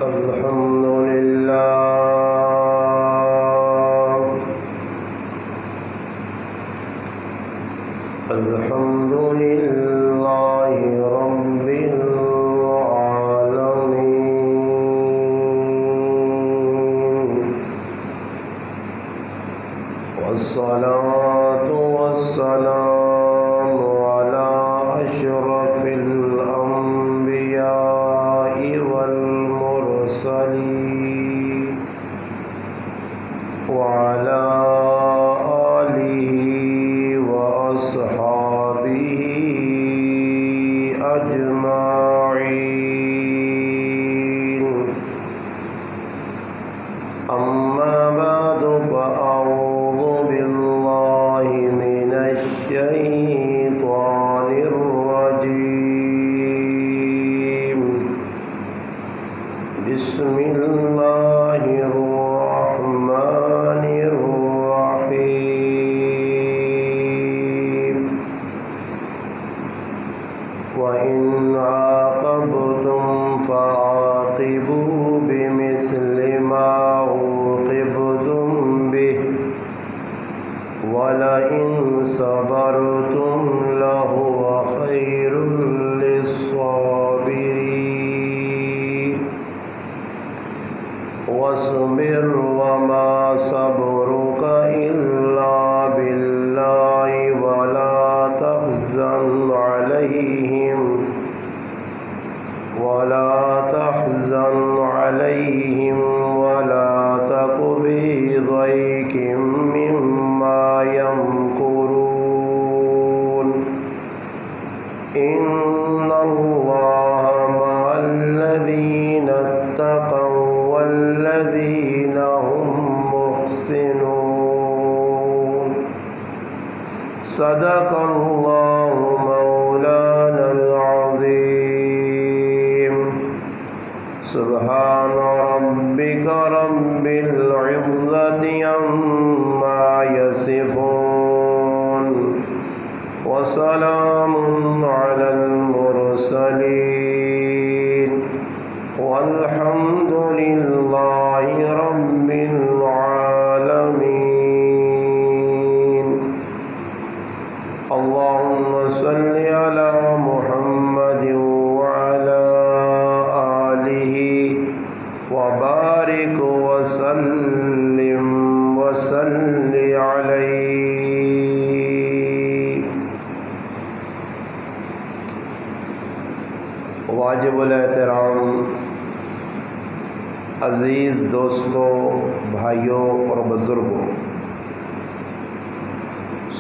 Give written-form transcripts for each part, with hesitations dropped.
الحمد لله الحمد لله رب العالمين والصلاة والسلام على أشرف الأنبياء والمرسلين وعلى آله وأصحابه أجمعين. أما بعد فأعوذ بالله من الشيطان الرجيم. بسم الله الرحمن الرحيم. وإن عاقبتم فعاقبوا بمثل ما عوقبتم به ولئن صبرتم لهو خير للصابرين. واصبر وما صبرك إلا بالله ولا تحزن عليهم ولا تك في ضيق مما يمكرون. إن الله مع الذين اتقوا والذين هم محسنون. صدق الله مولانا العظيم. سبحان ربك رب العزة عما يصفون وسلام على المرسلين والحمد لله رب العالمين. اللهم صل على محمد وعلى آله وبارك وسلم وصل عليه. واجب الاحترام عزیز دوستوں، بھائیوں اور بزرگوں،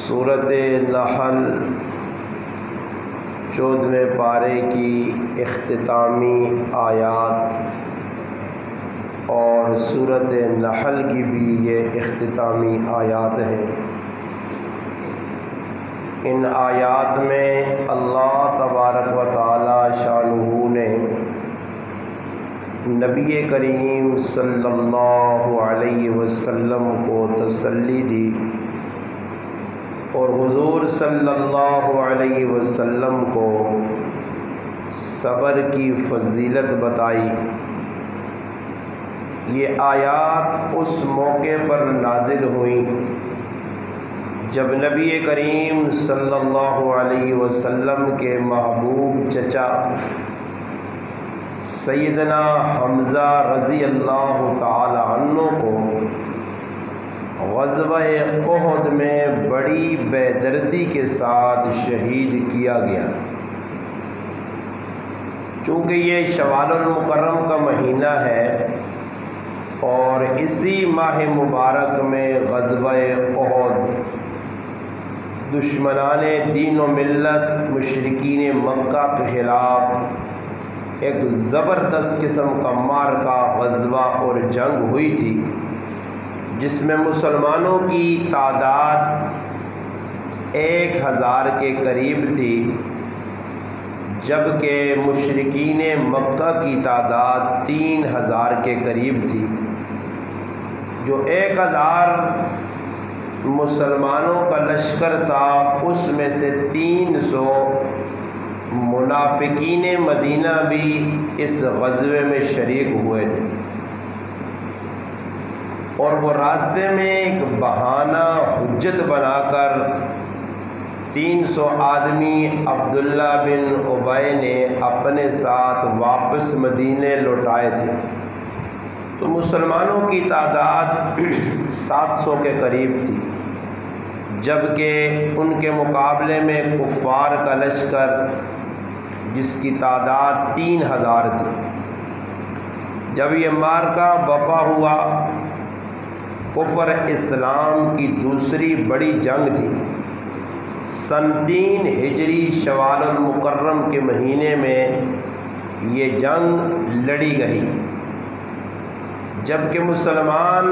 سورۃ نحل 14ویں پارے کی اختتامی آیات اور سورۃ نحل کی بھی یہ اختتامی آیات ہیں. ان آیات میں اللہ تبارک و تعالی شانہ نے نبی کریم صلی اللہ علیہ وسلم کو تسلی دی اور حضور صلی اللہ علیہ وسلم کو صبر کی فضیلت بتائی. یہ آیات اس موقع پر نازل ہوئیں جب نبی کریم صلی اللہ علیہ وسلم کے محبوب چچا سیدنا حمزہ رضی اللہ تعالی عنہ کو غزوہ احد میں بڑی بے دردی کے ساتھ شہید کیا گیا. چونکہ یہ شوال المکرم کا مہینہ ہے اور اسی ماہ مبارک میں غزوہ احد دشمنان دین و ملت مشرکین مکہ کے خلاف ایک زبردست قسم کا معرکہ غزوہ اور جنگ ہوئی تھی، جس میں مسلمانوں کی تعداد 1000 کے قریب تھی، جبکہ مشرکین مکہ کی تعداد 3000 کے قریب تھی. جو 1000 مسلمانوں کا لشکر تھا اس میں سے 300 منافقین مدینہ بھی اس غزوے میں شریک ہوئے تھے، اور وہ راستے میں ایک بہانہ حجت بنا کر 300 آدمی عبداللہ بن ابی نے اپنے ساتھ واپس مدینے لوٹائے تھے۔ تو مسلمانوں کی تعداد 700 کے قریب تھی، جبکہ ان کے مقابلے میں کفار کا لشکر جس کی تعداد 3000 تھی۔ جب یہ معرکہ بپا ہوا، کفر اسلام کی دوسری بڑی جنگ تھی۔ سن 3 ہجری شوال المکرم کے مہینے میں یہ جنگ لڑی گئی، جبکہ مسلمان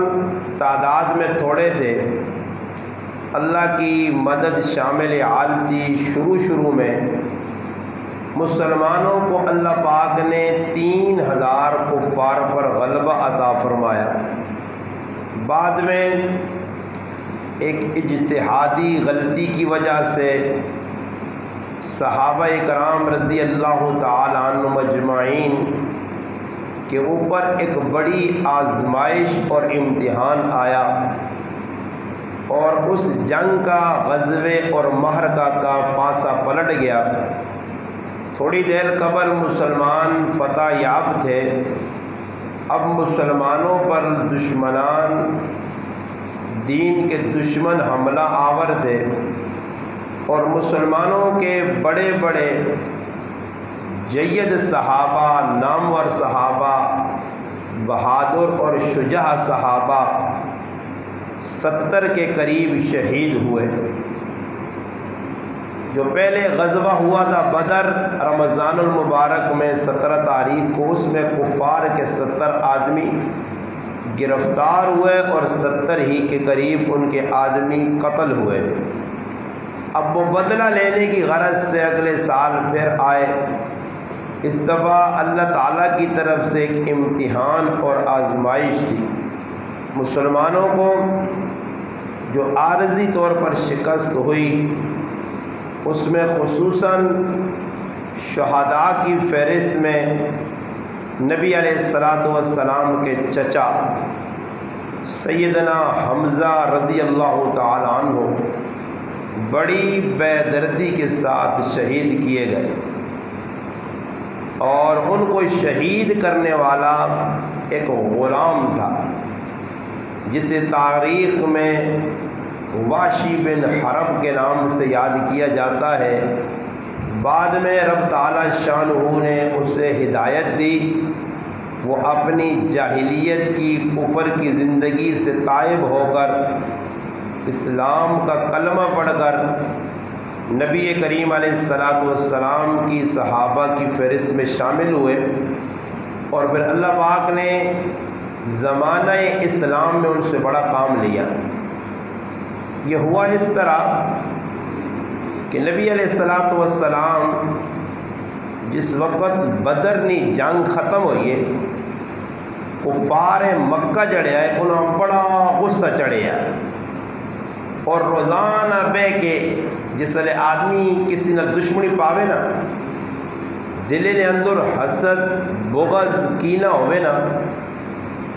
تعداد میں تھوڑے تھے۔ اللہ کی مدد شامل حال تھی۔ شروع میں مسلمانوں کو اللہ پاک نے 3000 کفار پر غلبہ عطا فرمایا۔ بعد میں ایک اجتہادی غلطی کی وجہ سے صحابہ کرام رضی اللہ تعالی عنہ مجمعین کے اوپر ایک بڑی آزمائش اور امتحان آیا، اور اس جنگ کا غزوے اور معرکہ کا پاسا پلٹ گیا۔ تھوڑی دیر قبل مسلمان فتح یاب تھے، اب مسلمانوں پر دشمنان دین کے دشمن حملہ آور تھے، اور مسلمانوں کے بڑے بڑے جید صحابہ، نامور صحابہ، بہادر اور شجاع صحابہ 70 کے قریب شہید ہوئے۔ جو پہلے غزوہ ہوا تھا بدر رمضان المبارک میں 17 تاریخ کو، اس میں کفار کے 70 آدمی گرفتار ہوئے اور 70 ہی کے قریب ان کے آدمی قتل ہوئے تھے۔ اب وہ بدلہ لینے کی غرض سے اگلے سال پھر آئے۔ اس دفعہ اللہ تعالیٰ کی طرف سے ایک امتحان اور آزمائش تھی۔ مسلمانوں کو جو عارضی طور پر شکست ہوئی، اس میں خصوصاً شہداء کی فہرست میں نبی علیہ السلام کے چچا سیدنا حمزہ رضی اللہ تعالی عنہ بڑی بے دردی کے ساتھ شہید کیے گئے، اور ان کو شہید کرنے والا ایک غلام تھا جسے تاریخ میں واشی بن حرب کے نام سے یاد کیا جاتا ہے۔ بعد میں رب تعالی شانہ نے اسے ہدایت دی، وہ اپنی جاہلیت کی کفر کی زندگی سے تائب ہو کر اسلام کا کلمہ پڑھ کر نبی کریم علیہ السلام کی صحابہ کی فہرست میں شامل ہوئے، اور پھر اللہ پاک نے زمانہ اسلام میں ان سے بڑا کام لیا۔ یہ ہوا اس طرح کہ نبی علیہ السلام جس وقت بدرنی جنگ ختم ہوئی ہے، کفار مکہ جڑے آئے، انہوں بڑا غصہ چڑھے آئے، اور روزانہ بے کے جس لئے آدمی کسی نہ دشمنی پاوے نا، دلے نے اندر حسد بغض کینہ ہوئے نا،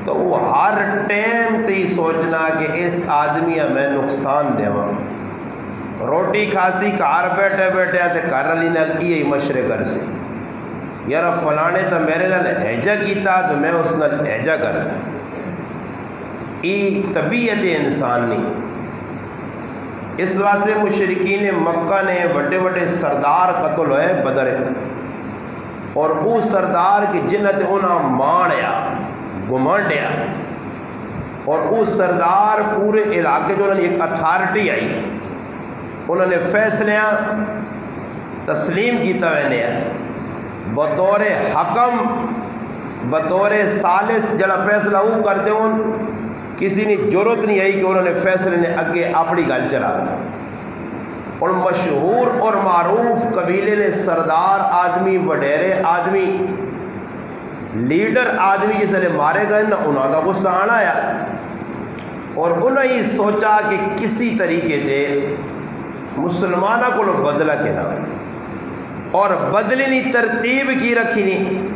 تو وہ ہر ٹیم تی سوچنا کہ اس آدمی میں نقصان دے وہاں۔ روٹی کھاسی کار بیٹھے بیٹھے تے کر علی نال یہ مشورے کر سی، یار فلانے تو میرے نال ایجا کیتا تو میں اس نال ایجا کر دیں۔ یہ طبیعت انسان نہیں۔ اس واسطے مشرکین مکہ نے بڑے بڑے سردار قتل ہوئے بدر، اور وہ سردار کی جنت انہاں مانیا گمانڈیا، اور وہ سردار پورے علاقے جو انہوں نے ایک اتھارٹی آئی، انہوں نے فیصلہ تسلیم کیتا وینے بطور حکم بطور ثالث جڑا فیصلہ وہ کرتے ہوں، کسی نے ضرورت نہیں آئی کہ انہوں نے فیصلے نے اگے اپنی گل چلا۔ اور مشہور اور معروف قبیلے نے سردار آدمی، وڈیرے آدمی، لیڈر آدمی جسے نے مارے گئے نا، انہوں کا غصہ آنا آیا، اور انہوں ہی سوچا کہ کسی طریقے دے مسلمانہ کو لوگ بدلہ کے نا اور بدلنی ترتیب کی رکھی نہیں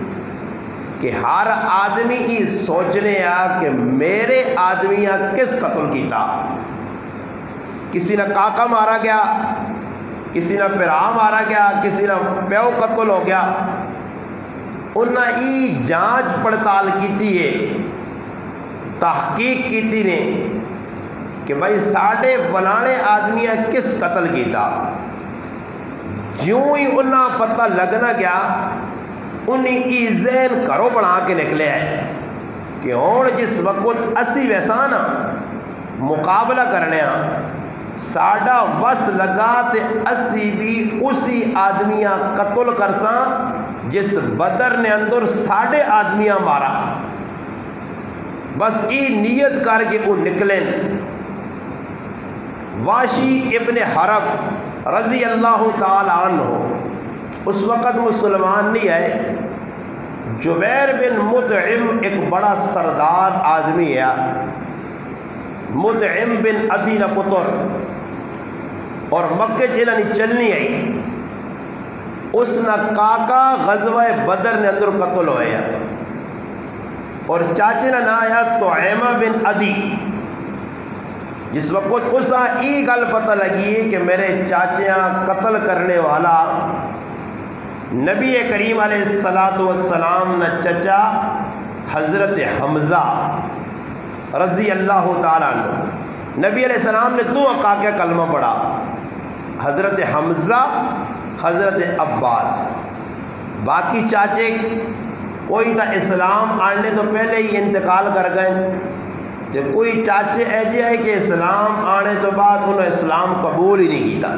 کہ ہر آدمی یہ سوچنے کہ میرے آدمیاں کس قتل کیتا، کسی نہ کاکا مارا گیا، کسی نہ پھرا مارا گیا، کسی نہ پیو قتل ہو گیا، انہیں ای جانچ پڑتال کیتی ہے، تحقیق کیتی نے کہ بھائی ساڑھے فلانے آدمیاں کس قتل کیتا۔ جیوں ہی انہیں پتہ لگنا گیا انہیں ای ذہن کرو بنا کے نکلے ہے کہ ہون جس وقت اسی ویسا نا مقابلہ کرنے ساڑھا وس لگا تے اسی بھی اسی آدمیاں قتل کرساں جس بدر نے اندر ساڑھے آدمیاں مارا، بس ای نیت کر کے وہ نکلیں۔ واشی ابن حرب رضی اللہ تعالی عنہ اس وقت مسلمان نہیں ہے، جبیر بن مطعم ایک بڑا سردار آدمی ہے، مطعم بن عدی نہ پتر، اور مکہ جنہاں نہیں چلنی آئی، اس نہ کاکا غزوہ بدر نے اندر قتل ہوئے ہیں، اور چاچے نہ آیا طعیمہ بن عدی۔ جس وقت اسا ای گل پتہ لگی کہ میرے چاچیاں قتل کرنے والا نبی کریم علیہ السلام نہ چچا حضرت حمزہ رضی اللہ تعالیٰ عنہ، نبی علیہ السلام نے دو کاکے کلمہ پڑھا، حضرت حمزہ حضرت عباس۔ باقی چاچے کوئی تا اسلام آنے تو پہلے ہی انتقال کر گئے، تو کوئی چاچے ایجے ہے کہ اسلام آنے تو بعد انہوں اسلام قبول ہی نہیں کیتا۔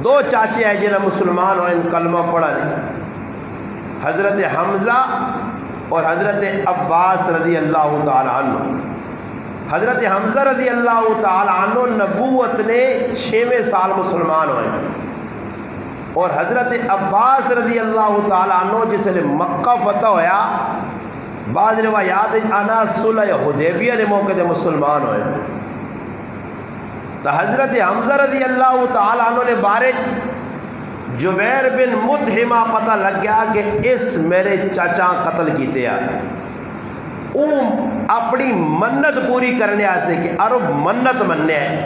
دو چاچے ہیں جنہیں مسلمان ہوئے کلمہ پڑھا نہیں، حضرت حمزہ اور حضرت عباس رضی اللہ تعالی عنہ۔ حضرت حمزہ رضی اللہ تعالی عنہ نبوت نے 6ویں سال مسلمان ہوئے، اور حضرت عباس رضی اللہ تعالی عنہ جس نے مکہ فتح ہویا، بعض روایات آنا صلح حدیبیہ نے موقع دے مسلمان ہوئے۔ تو حضرت حمزہ رضی اللہ تعالی عنہ نے بارے جبیر بن مطعمہ پتہ لگ گیا کہ اس میرے چاچا قتل کیتے ہیں، وہ اپنی منت پوری کرنے آسے کہ عرب منت مننے ہیں،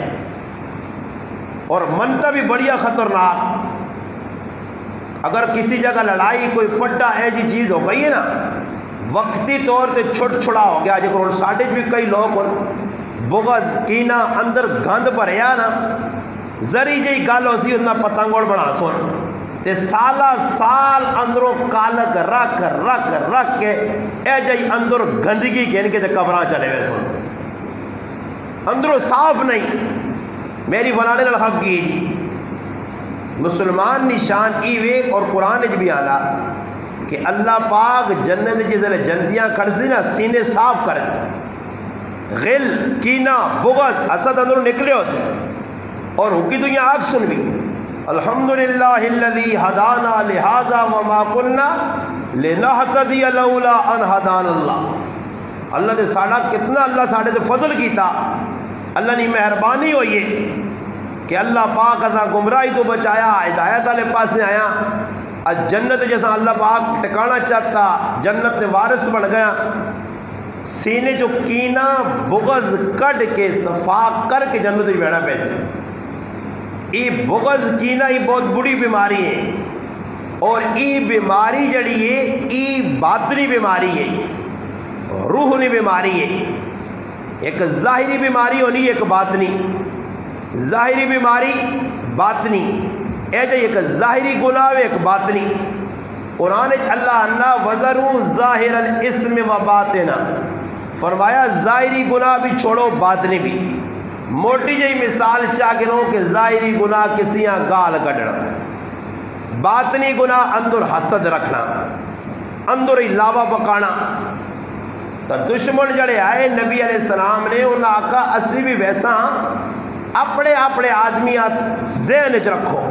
اور منتہ بھی بڑیا خطرناک۔ اگر کسی جگہ لڑائی کوئی پڈا ایسی چیز ہو گئی ہے نا، وقتی طور سے چھٹ چھڑا ہو گیا، جب ساڑھے بھی کئی لوگ بغض کینہ اندر گند بھریا نا، ذری جی گل ہو سی اتنا پتنگوڑ بنا سن تے سالہ سال اندروں کالک رکھ رکھ رکھ کے اے جی اندر گندگی گھن کے تے قبراں چلے ہوئے سن، اندروں صاف نہیں، میری فلانے لڑخف کی جی۔ مسلمان نشان ایوے اور قرآن اج بھی آنا کہ اللہ پاک جنت جزل جنتیاں کھڑسی نا سینے صاف کر، غل کینہ بغض اسد اندروں نکلے ہو سے، اور حقی دنیا آگ سن بھی الحمدللہ الذی ہدانا لہذا وما کننا لنہتدی لولا ان ہدانا اللہ۔ اللہ نے ساڑھا کتنا اللہ ساڑھے سے فضل کیتا، اللہ نے مہربانی ہوئی ہے کہ اللہ پاک ازاں گمراہی تو بچایا، ہدایت والے پاس نے آیا، جنت جیسا اللہ پاک ٹکانا چاہتا، جنت نے وارث بن گیا۔ سینے جو کینہ بغض کٹ کے صفا کر کے جنت بھی بیٹھا پیسے۔ ای بغض کینہ ہی بہت بڑی بیماری ہے، اور ای بیماری جڑی ہے ای باطنی بیماری ہے، روحنی بیماری ہے۔ ایک ظاہری بیماری ہونی ایک باطنی، ظاہری بیماری باطنی، اے جو ایک ظاہری گناہ ایک باطنی۔ قرآن اللہ انا وزرو ظاہر الاسم و باطنہ، فرمایا ظاہری گناہ بھی چھوڑو باطنی بھی۔ موٹی جی مثال چاگروں کہ ظاہری گناہ کسیاں گال گڑنا، باطنی گناہ اندر حسد رکھنا، اندر علاوہ پکانا۔ تو دشمن جڑے آئے نبی علیہ السلام نے انہاں آقا اسی بھی ویسا اپنے اپنے آدمیات ذہن چ رکھو۔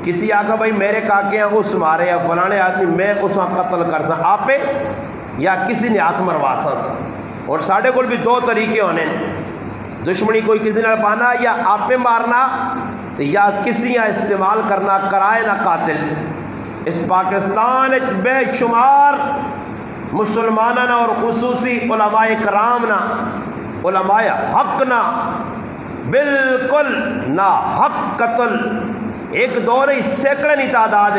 کسی آقا بھائی میرے کاکے ہیں اس مارے یا فلانے آدمی میں اس قتل کر سا آپے یا کسی نے ہاتھ مروا سا۔ اور ساڑھے کو بھی دو طریقے ہونے، دشمنی کوئی کسی نے پانا یا آپے مارنا تو یا کسی استعمال کرنا کرائے نہ قاتل. اس پاکستان بے شمار مسلمانوں اور خصوصی علماء کرام نا علماء حق نا بالکل نا حق قتل ایک دور سینکڑے نہیں تعداد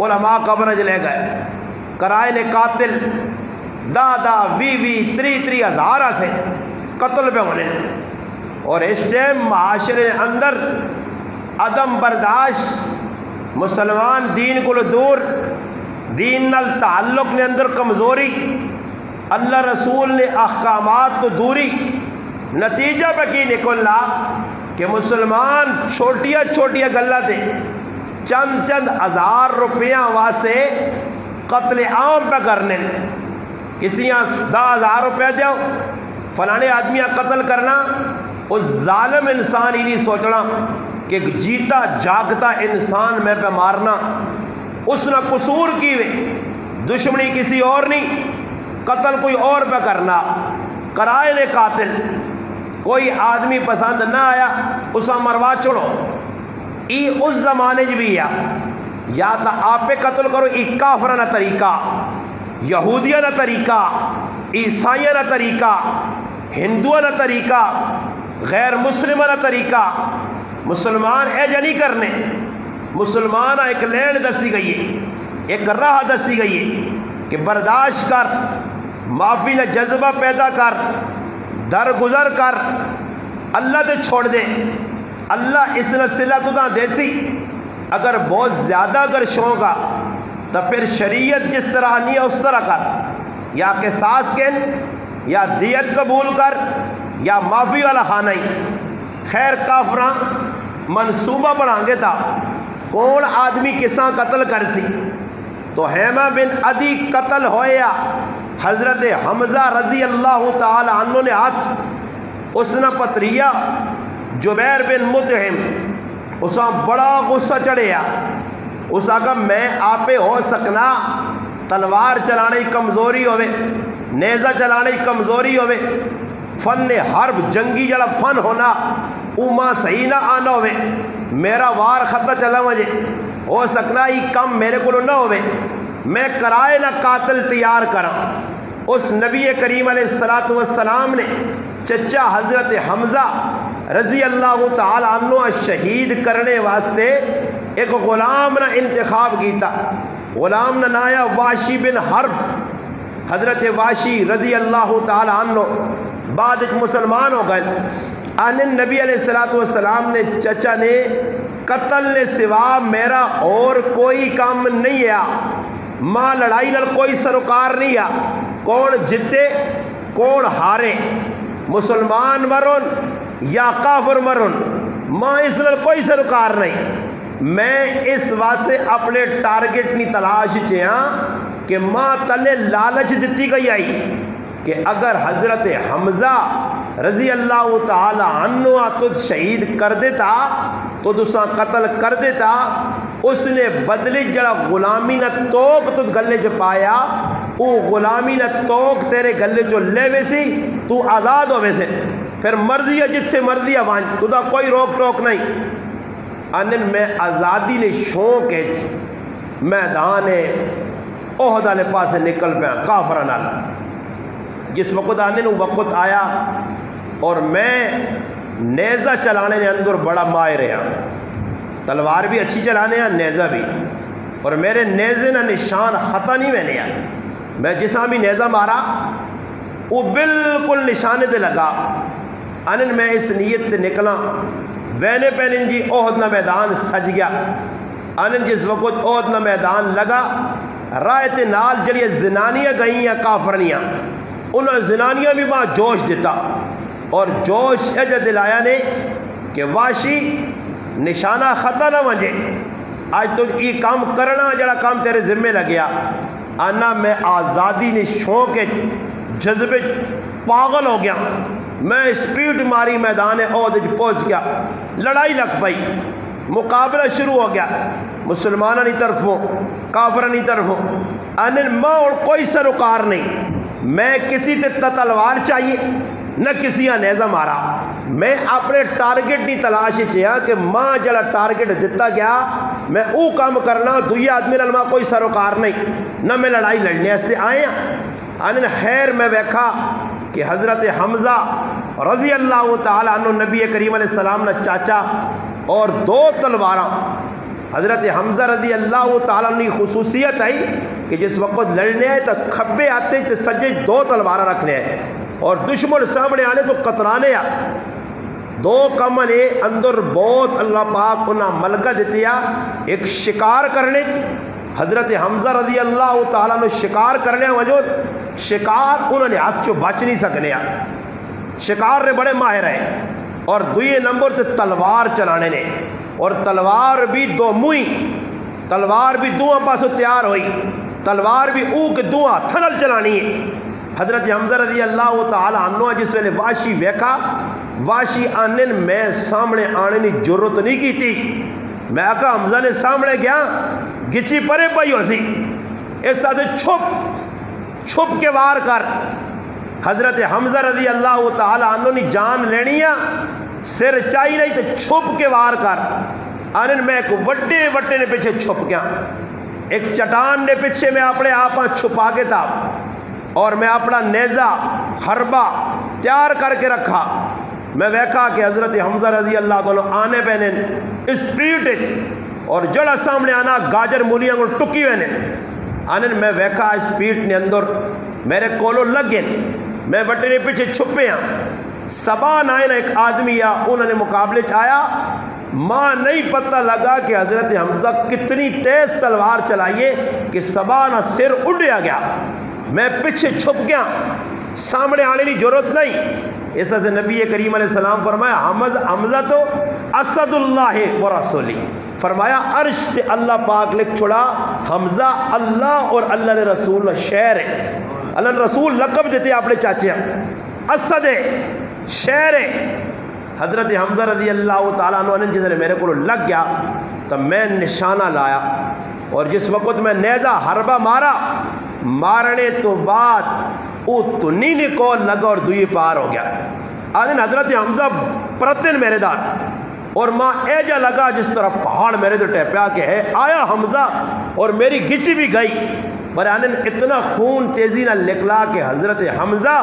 علماء قبر لے گئے. کرائے نے قاتل دادا وی 3 ہزار سے قتل پہ ہونے. اور اس ٹائم معاشرے اندر عدم برداشت، مسلمان دین کو دور، دین نال تعلق نے اندر کمزوری، اللہ رسول نے احکامات تو دوری. نتیجہ پہ کی نکلنا کہ مسلمان چھوٹیا گلہ دے چند ہزار روپیہ واسطے قتل عام پہ کرنے. کسی 10,000 روپے دیو فلانے آدمی قتل کرنا. اس ظالم انسان ہی نہیں سوچنا کہ جیتا جاگتا انسان میں پہ مارنا. اس نے قصور کی ہوئے، دشمنی کسی اور نہیں، قتل کوئی اور پہ کرنا. کرائے نے قاتل کوئی آدمی پسند نہ آیا اسا مروا چھوڑو. ای اس زمانے بھی یا تا آپ پہ قتل کرو، ای کافرانہ طریقہ، یہودیانہ طریقہ، عیسائیانہ طریقہ، ہندوانہ طریقہ، غیر مسلمانہ طریقہ. مسلمان اے جا نہیں کرنے. مسلمان ایک لین دسی گئی ہے، ایک راہ دسی گئی ہے کہ برداشت کر، معافی نے جذبہ پیدا کر، درگزر کر، اللہ دے چھوڑ دے. اللہ اس نے صلہ تدا دیسی. اگر بہت زیادہ اگر شوق آ تو پھر شریعت جس طرح نہیں ہے اس طرح کر، یا قصاص کن، یا دیت قبول کر، یا معافی والا خانہ ہی. خیر کافراں منصوبہ بنائیں گے تھا کون آدمی کساں قتل کر سی. تو حیمہ بن عدی قتل ہویا. حضرت حمزہ رضی اللہ تعالی عنہ نے ہاتھ اس نے پتریا جبیر بن مطعم اسا بڑا غصہ چڑھیا. اس آگا میں آپے ہو سکنا تلوار چلانے کمزوری ہوئے، نیزہ چلانے کمزوری ہوئے، فن حرب جنگی جڑا فن ہونا اوما صحیح نہ آنا ہوئے، میرا وار خطہ چلا مجھے ہو سکنا ہی کم میرے کو نہ ہوئے، میں کرائے نہ قاتل تیار کرا. اس نبی کریم علیہ السلام نے چچا حضرت حمزہ رضی اللہ تعالی عنہ شہید کرنے واسطے ایک غلام نہ انتخاب کیتا. غلام نہ نایا واشی بن حرب. حضرت واشی رضی اللہ تعالی عنہ بعد ایک مسلمان ہو گئے. نبی علیہ السلام نے چچا نے قتل نے سوا میرا اور کوئی کام نہیں ہے، ماں لڑائی لڑ کوئی سروکار نہیں ہے، کون جتے کون ہارے، مسلمان مرن یا کافر مرن، ماں اس لڑ کوئی سروکار نہیں. میں اس واسطے اپنے ٹارگٹ نہیں تلاش چیاں کہ ماں تلے لالچ دیتی گئی آئی کہ اگر حضرت حمزہ رضی اللہ تعالی عنہ تجھ شہید کر دیتا تو دوسرا قتل کر دیتا. اس نے بدلی جڑا غلامی نہ توک تجھ گلے چ پایا، او غلامی نہ توک تیرے گلے چ لے ویسی، تو آزاد ہو ویسے، پھر مرضی ہے جتھے مرضی ہے وہاں تو دا کوئی روک ٹوک نہیں. انن میں آزادی نے شوق ہے میدان احد والے پاسے نکل پیا کافراں نال. جس وقت انن وقت آیا اور میں نیزہ چلانے نے اندر بڑا ماہر ہاں، تلوار بھی اچھی چلانے ہیں، نیزہ بھی، اور میرے نیزے نہ نشان خطا نہیں میں نے. میں جساں بھی نیزہ مارا وہ بالکل نشانے دے لگا. انن میں اس نیت تے نکلا وینے پہنن جی احد نہ میدان سج گیا. انن جس وقت احد نہ میدان لگا رائے تے نال جڑی زنانیاں گئیں کافرنیاں، انہوں زنانیاں بھی ماں جوش دیتا، اور جوش اجا دلایا نے کہ واشی نشانہ خطا نہ ونجے، آج تو یہ کام کرنا جڑا کام تیرے ذمہ لگیا. آنا میں آزادی نے شوق جذبے پاگل ہو گیا. میں سپیڈ ماری میدان احد پہنچ گیا، لڑائی لگ پئی، مقابلہ شروع ہو گیا، مسلمانہ نہیں طرفوں کافرہ نہیں طرفوں. انن ماں اور کوئی سروکار نہیں، میں کسی تے تلوار چاہیے نہ کسی نیزہ مارا، میں اپنے ٹارگٹ نہیں تلاش چیا کہ ماں جڑا ٹارگٹ دیتا گیا میں او کام کرنا دوئی آدمی نال ماں کوئی سروکار نہیں نہ میں لڑائی لڑنے استے آئے آنے خیر میں ویکھا کہ حضرت حمزہ رضی اللہ تعالیٰ عنہ نبی کریم علیہ السلام نے چاچا اور 2 تلواراں حضرت حمزہ رضی اللہ تعالیٰ عنہ خصوصیت آئی کہ جس وقت لڑنے آئے تو کھبے آتے تو سجے 2 تلوارہ رکھنے آئے اور دشمن سامنے آنے تو قطرانے آ 2 کمنے اندر بہت اللہ پاک انہاں ملکہ دیتی آ ایک شکار کرنے حضرت حمزہ رضی اللہ تعالیٰ عنہ شکار کرنے وجہ شکار انہوں نے ہاتھ چو بچ نہیں سکنے آ شکار نے بڑے ماہر ہیں اور دوئے نمبر تے تلوار چلانے نے اور تلوار بھی 2 موئی تلوار بھی 2 پاسوں تیار ہوئی تلوار بھی او کے 2 تھنل چلانی ہے حضرت حمزہ رضی اللہ تعالی عنہ جس ویلے واشی ویکھا واشی آنن میں سامنے آنے کی ضرورت نہیں کی تھی میں آقا حمزہ نے سامنے گیا گچی پرے پئی ہو سی اس ساتھ چھپ کے وار کر حضرت حمزہ رضی اللہ تعالی عنہ نے جان لینی ہے سر چاہی نہیں تو چھپ کے وار کر آنن میں ایک وٹے نے پیچھے چھپ گیا ایک چٹان نے پیچھے میں اپنے آپاں چھپا کے تھا اور میں اپنا نیزہ حربہ تیار کر کے رکھا میں ویکھا کہ حضرت حمزہ رضی اللہ تعالیٰ آنے پہنے اسپیڈ اور جڑا سامنے آنا گاجر مولیاں کو ٹکی وینے آنن میں ویکھا اسپیڈ نے اندر میرے کولو لگے میں بٹے نے پیچھے چھپے ہیں سبان آئے نا ایک آدمی یا انہوں نے مقابلے چایا ماں نہیں پتہ لگا کہ حضرت حمزہ کتنی تیز تلوار چلائیے کہ سبانہ سر اڑیا گیا میں پیچھے چھپ گیا سامنے آنے کی ضرورت نہیں اس سے نبی کریم علیہ السلام فرمایا حمزہ تو اسد اللہ و رسولی فرمایا عرش تے اللہ پاک لکھ چھڑا حمزہ اللہ اور اللہ نے رسول شہر ہے اللہ نے رسول لقب دیتے اپنے چاچے اسد شہر ہے حضرت حمزہ رضی اللہ تعالیٰ عنہ جس نے میرے کو لگ گیا تو میں نشانہ لایا اور جس وقت میں نیزہ حربہ مارنے تو بعد او تنین کو لگا اور دوئی پار ہو گیا آدھن حضرت حمزہ پرتن میرے دار اور ماں ایجا لگا جس طرح پہاڑ میرے تو ٹیپیا کہ ہے آیا حمزہ اور میری گچی بھی گئی پر آنن اتنا خون تیزی نہ نکلا کہ حضرت حمزہ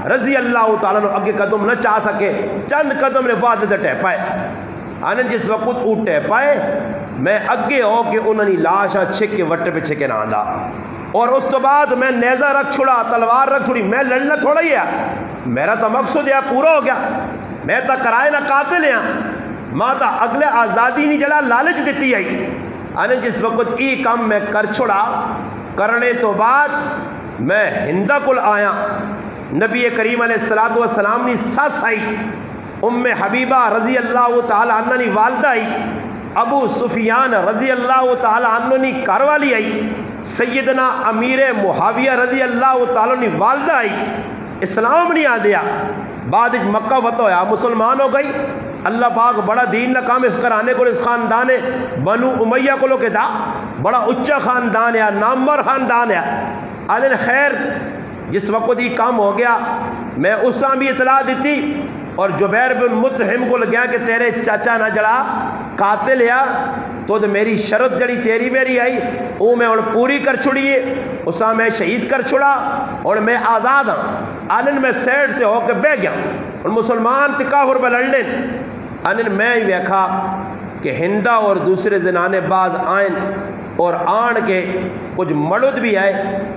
رضی اللہ تعالیٰ نے اگے قدم نہ چاہ سکے چند قدم نے فاتح تے ٹیپائے آنن جس وقت او ٹیپائے میں اگے ہو کہ انہوں نے لاشاں چھک کے وٹے پہ چھکے نہ آندھا اور اس تو بعد میں نیزہ رکھ چھڑا تلوار رکھ چھڑی میں لڑنا تھوڑا ہی ہے میرا تو مقصد ہے پورا ہو گیا میں تا کرائے نہ قاتل ہیں ماں تا اگلے آزادی نہیں جڑا لالچ دیتی آئی آنے جس وقت ای کام میں کر چھڑا کرنے تو بعد میں ہندہ کل آیا نبی کریم علیہ السلام نے ساس آئی حبیبہ رضی اللہ تعالی عنہ نے والدہ آئی ابو سفیان رضی اللہ تعالی عنہ نے کاروالی آئی سیدنا امیر معاویہ رضی اللہ تعالی نے والدہ آئی اسلام نہیں آ دیا بعد مکہ فتح ہویا مسلمان ہو گئی اللہ پاک بڑا دین نہ کام اس کرانے کو اس خاندان بنو امیہ کو لو کے تھا بڑا اچھا خاندان ہے نامور خاندان ہے آلین خیر جس وقت یہ کام ہو گیا میں اس سام بھی اطلاع دیتی اور جبیر بن مطعم کو لگیا کہ تیرے چاچا نہ جڑا قاتل یا تو میری شرط جڑی تیری میری آئی وہ میں ان پوری کر چھڑیے اسا میں شہید کر چھڑا اور میں آزاد ہوں آنن میں سیڈ تے ہو کے بے گیا اور مسلمان تکاہر پہ لڑنے آنن میں ہی ویکھا کہ ہندہ اور دوسرے زنانے باز آئین اور آن کے کچھ مرد بھی آئے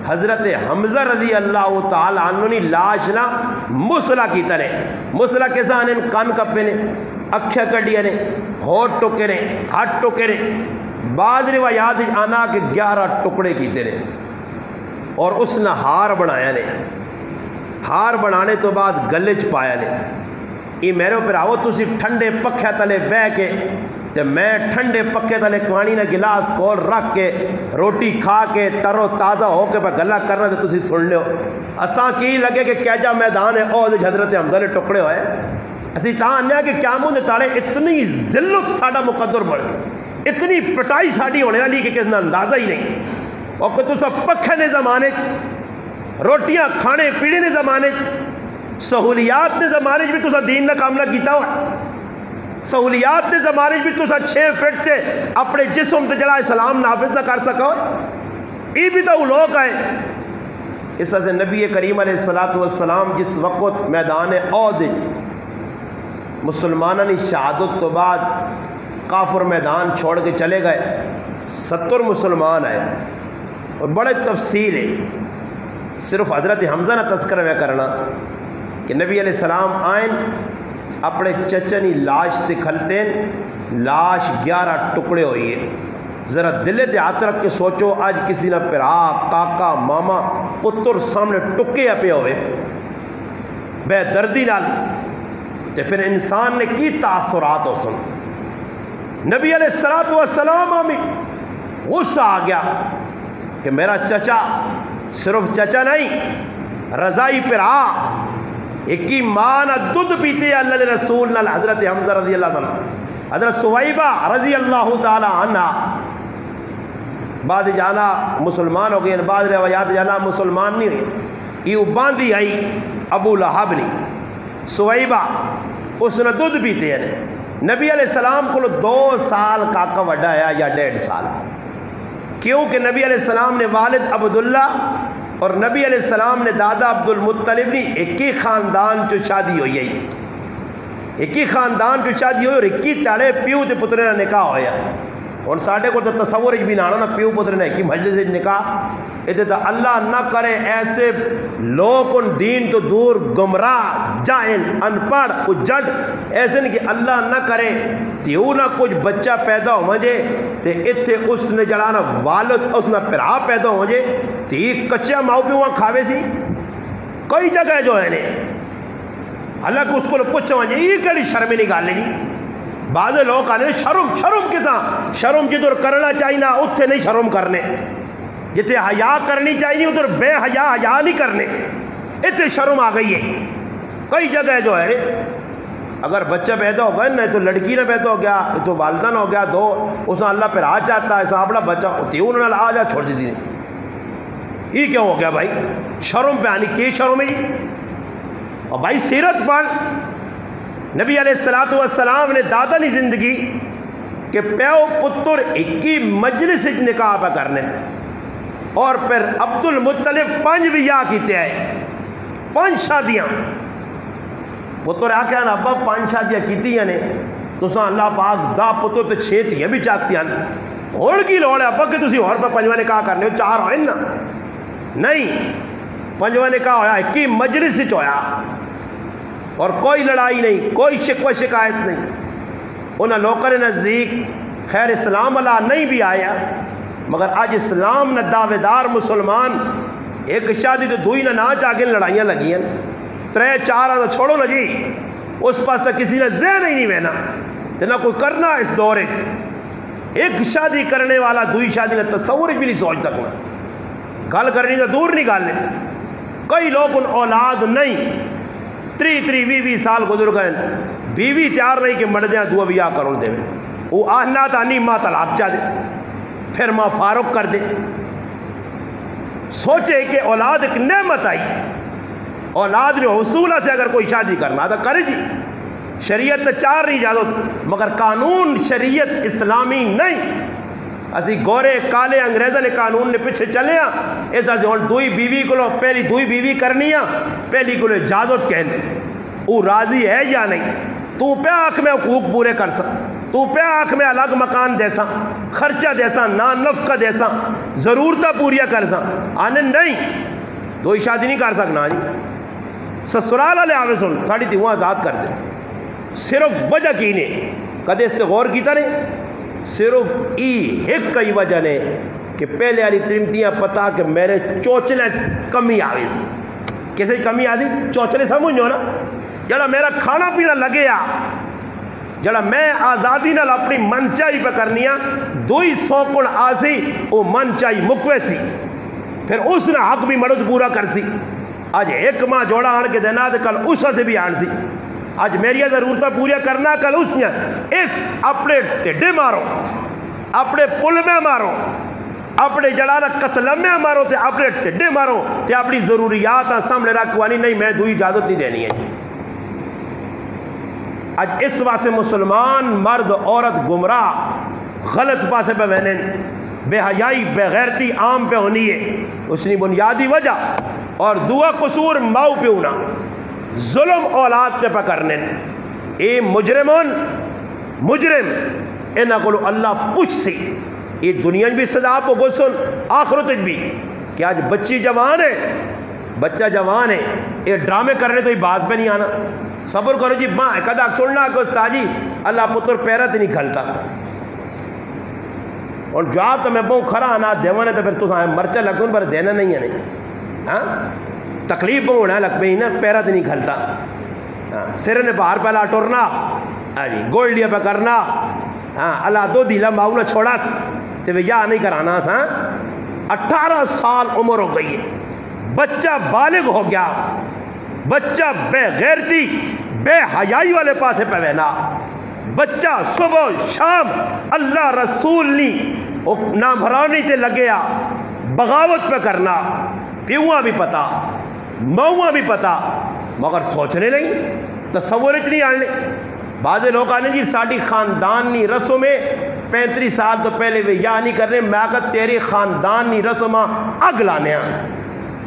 حضرت حمزہ رضی اللہ تعالی عنہ نے لاش نہ مسلح کی طرح مسلح کے ساتھ آنن کان کپے نے اکھیا کڑیا نے ہوٹ ٹکے نے ہاتھ ٹکے نے بعض روایات آنا کہ 11 ٹکڑے کیتے نے اور اس نے ہار بنایا نے ہار بنانے تو بعد گلے چ پایا نے یہ میرے اوپر آؤ تسی ٹھنڈے پکھے تلے بہ کے تے میں ٹھنڈے پکھے تلے پانی نہ گلاس کول رکھ کے روٹی کھا کے ترو تازہ ہو کے پہ گلا کرنا تے تسی سن لیو اساں کی لگے کہ کیجا میدان ہے او حضرت حمزہ نے ٹکڑے ہوئے اسی تاں آنے کہ قیامت دے تالے اتنی ذلت ساڈا مقدر بڑھ گئی اتنی پٹائی ساڈی ہونے والی کہ کس نے اندازہ ہی نہیں اور کہ تسا پکھے نے زمانے روٹیاں کھانے پیڑے نے زمانے سہولیات نے زمانے بھی تو دین کا کام نہ کیتا ہوا، سہولیات نے زمانے بھی تو 6 فٹ تے اپنے جسم تے جڑا اسلام نافذ نہ کر سکا ہو، یہ بھی تو لوگ آئے۔ اس سے نبی کریم علیہ السلام جس وقت میدان احد مسلمانوں نے شہادت تو بعد کافر میدان چھوڑ کے چلے گئے، 70 مسلمان آئے، اور بڑے تفصیل ہے، صرف حضرت حمزہ نہ تذکرہ میں کرنا کہ نبی علیہ السلام آئین اپنے چچا نی لاش تے کھلتے ہیں، لاش 11 ٹکڑے ہوئی ہے۔ ذرا دلے تے ہاتھ رکھ کے سوچو، آج کسی نہ پرا کاکا ماما پتر سامنے ٹکے پہ ہوئے بے دردی نال، تے پھر انسان نے کی تاثرات ہو سن۔ نبی علیہ السلام ہمیں غصہ آ گیا کہ میرا چچا صرف چچا نہیں، رضائی پرا ایک ہی ماں نہ دودھ پیتے اللہ نے رسول نال، حضرت حمزہ رضی اللہ تعالیٰ، حضرت سویبہ رضی اللہ تعالی عنہ، بعد جانا مسلمان ہو گئے، بعد روایات جانا مسلمان نہیں ہوئی، یہ باندھی آئی ابو لہب نہیں، سویبہ اس نے دودھ پیتے ہیں۔ نبی علیہ السلام کو 2 سال کاکا وڈا ہے یا 1.5 سال، کیونکہ نبی علیہ السلام نے والد عبداللہ اور نبی علیہ السلام نے دادا عبد المطلب نے ایک ہی خاندان چو شادی ہوئی ہے، ایک ہی خاندان چو شادی ہوئی اور ایک ہی تاڑے پیو تے پترے نہ نکاح ہویا۔ اور ساڑھے کو تو تصور بھی نہ آنا نا پیو پترے نے ایک ہی مجلس نکاح، ادھے تو اللہ نہ کرے ایسے لوگ ان دین تو دور گمراہ جاہل انپڑھ اجڑ ایسے نہیں کہ اللہ نہ کرے تیو نہ کچھ بچہ پیدا ہو مجھے تے اتھے اس نے جڑانا والد اس نے پرا پیدا ہو جے تی کچیا ماؤ پہ وہاں کھاوے سی کئی جگہ جو ہے نے حالانکہ اس کو پوچھا وہاں یہ کڑی شرمی نکال لے جی۔ بعض لوگ آنے شرم کتا شرم جدھر کرنا چاہیے اتھے نہیں شرم کرنے، جتے حیا کرنی چاہیے ادھر بے حیا نہیں کرنے، اتنے شرم آ گئی ہے۔ کئی جگہ جو ہے اگر بچہ پیدا ہو گیا نہ تو لڑکی نہ پیدا ہو گیا تو والدہ نہ ہو گیا تو اس نے اللہ پہ راہ چاہتا ہے ایسا اپنا بچہ ہوتی انہوں نے آ جا چھوڑ دی تھی، یہ کیوں ہو گیا بھائی؟ شرم پہ آنی کی شرم ہے؟ اور بھائی سیرت پڑھ، نبی علیہ السلام نے دادا نہیں زندگی کہ پیو پتر ایک ہی مجلس نکاح پہ کرنے، اور پھر عبد المطلب 5 بیاہ کیتے ہیں، 5 شادیاں۔ پتر آکھیا نا ابا 5 شادیاں کیتی ہیں نے تو ساں اللہ پاک دا پتر تے 6 تھیاں بھی چاہتی ہیں، اور کی لوڑ ہے ابا کہ تسی اور پہ 5واں نکاح کرنے ہو؟ 4 ہوئے نا؟ نہیں، 5واں نکاح ہویا ایک ہی مجلس ہویا، اور کوئی لڑائی نہیں، کوئی شکوہ شکایت نہیں۔ انہاں لوکاں نے نزدیک خیر اسلام اللہ نہیں بھی آیا، مگر آج اسلام نہ دعوے دار مسلمان ایک شادی تو دوئی نہ چاہ کے لڑائیاں لگی ہیں، 3-4 تو چھوڑو نا جی، اس پاس تو کسی نے ذہن ہی نہیں بہنا تو نہ کوئی کرنا اس دورے۔ ایک شادی کرنے والا دوئی شادی نے تصور بھی نہیں سوچ سکنا، گل کرنی تو دور نہیں گل ہے۔ کئی لوگ ان اولاد نہیں 30-20 سال گزر گئے، بیوی تیار نہیں کہ مر جائیں 2 بیاہ کروں دے، وہ آہنا تانی ماں طلاق چاہ دے پھر ماں فاروق کر دے۔ سوچے کہ اولاد ایک نعمت آئی، اولاد نے حصولہ سے اگر کوئی شادی کرنا تو کرے جی، شریعت تو 4 نہیں اجازت، مگر قانون شریعت اسلامی نہیں۔ اسی گورے کالے انگریزوں نے قانون نے پیچھے چلے ہیں، ایسا سے ہون دوئی بیوی کو پہلی دوئی بیوی کرنی ہے، پہلی کو اجازت کہنے وہ راضی ہے یا نہیں، تو پہ آنکھ میں حقوق پورے کر سا، تو پہ آنکھ میں الگ مکان دے سا، خرچہ دے سا، نان نفقہ دے سا، ضرورتہ پوریا کر سا، آنے نہیں دوئی شادی نہیں کر سکنا جی۔ سسرال والے آوے سن ساڑی تھی وہاں آزاد کر دے، صرف وجہ کی نہیں کدے اس سے غور کیتا نہیں، صرف ایک کئی وجہ نے کہ پہلے والی ترمتیاں پتا کہ میرے چوچلے کمی آوے سی، کیسے کمی آ سی؟ چوچلے سمجھو نا، جڑا میرا کھانا پینا لگے آ، جڑا میں آزادی نال اپنی من چاہی پہ کرنی آ، 2 سوکڑ آسی وہ من چاہی مکوے سی، پھر اس نے حق بھی مرد پورا کر سی۔ آج ایک ماں جوڑا آن کے دینا تو کل اس سے بھی آن سی، آج میری ضرورتہ پوریا کرنا کل اس نے، اس اپنے ٹھڈے مارو، اپنے پل میں مارو، اپنے جڑانا قتلمے مارو تے اپنے ٹڈے مارو تے اپنی ضروریات سامنے رکھوانی نہیں میں دوئی اجازت نہیں دینی ہے. اج اس واسطے مسلمان مرد عورت گمراہ غلط پاسے پہ بہنیں بے حیائی بے غیرتی عام پہ ہونی ہے. اس نے بنیادی وجہ اور دعا قصور ماؤ پہ ہونا ظلم اولاد پہ کرنے اے مجرمون مجرم انہا کو اللہ پوچھ سی یہ دنیا بھی سزا کو گسن آخرت بھی کہ آج بچی جوان ہے بچہ جوان ہے یہ ڈرامے کرنے تو یہ باز پہ نہیں آنا. صبر کرو جی ماں کدا سننا کہ استاجی اللہ پتر پیرت نہیں کھلتا اور جواب تو میں بہت کھرا آنا دیوانے تو پھر تو مرچہ لگ سن پر دینا نہیں ہے نہیں ہاں تکلیف بہت ہونا لگ پہ نا پیرت نہیں کھلتا سر نے باہر پہلا ٹورنا جی گولڈ لیا پہ کرنا ہاں اللہ دو دیلا ماؤ نہ چھوڑا تو یا نہیں کرانا سا 18 سال عمر ہو گئی ہے بچہ بالغ ہو گیا بچہ بے غیرتی بے حیائی والے پاسے پہ بہنا بچہ صبح شام اللہ رسول نی نامحرانی سے لگیا بغاوت پہ کرنا پیوہ بھی پتا ماؤں بھی پتا مگر سوچنے نہیں تصور نہیں آنے. بعض لوگ آنے جی ساڑھی خاندانی رسم میں 35 سال تو پہلے وہ یا نہیں کرنے میں آگا تیرے خاندانی رسم اگ لانے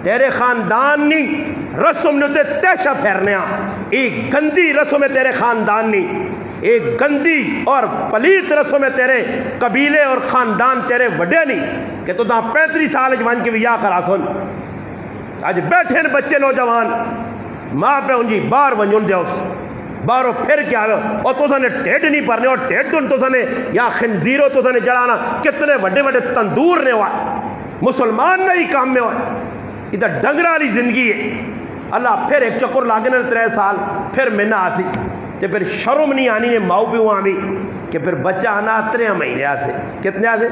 تیرے خاندانی رسم نے تے تیشہ پھیرنے ایک گندی رسم ہے تیرے خاندانی ایک گندی اور پلیت رسم ہے تیرے قبیلے اور خاندان تیرے وڈے نہیں کہ تو 35 سال جوان کے ویا کرا سن. آج بیٹھے بچے نوجوان ماں پہ ان جی بار ونجن دے اس بارو پھر کیا اور تو سنے ٹیٹ نہیں پرنے اور ٹیٹ تو سنے یا خنزیروں تو سنے جڑانا کتنے وڈے وڈے تندور نے ہوا مسلمان نہیں کام میں ہوا ادھر ڈنگرالی زندگی ہے. اللہ پھر ایک چکر لاگنے 3 سال پھر میں آسی تے پھر شرم نہیں آنی نے ماؤ بھی وہاں بھی کہ پھر بچہ آنا 3 مہینے سے کتنے سے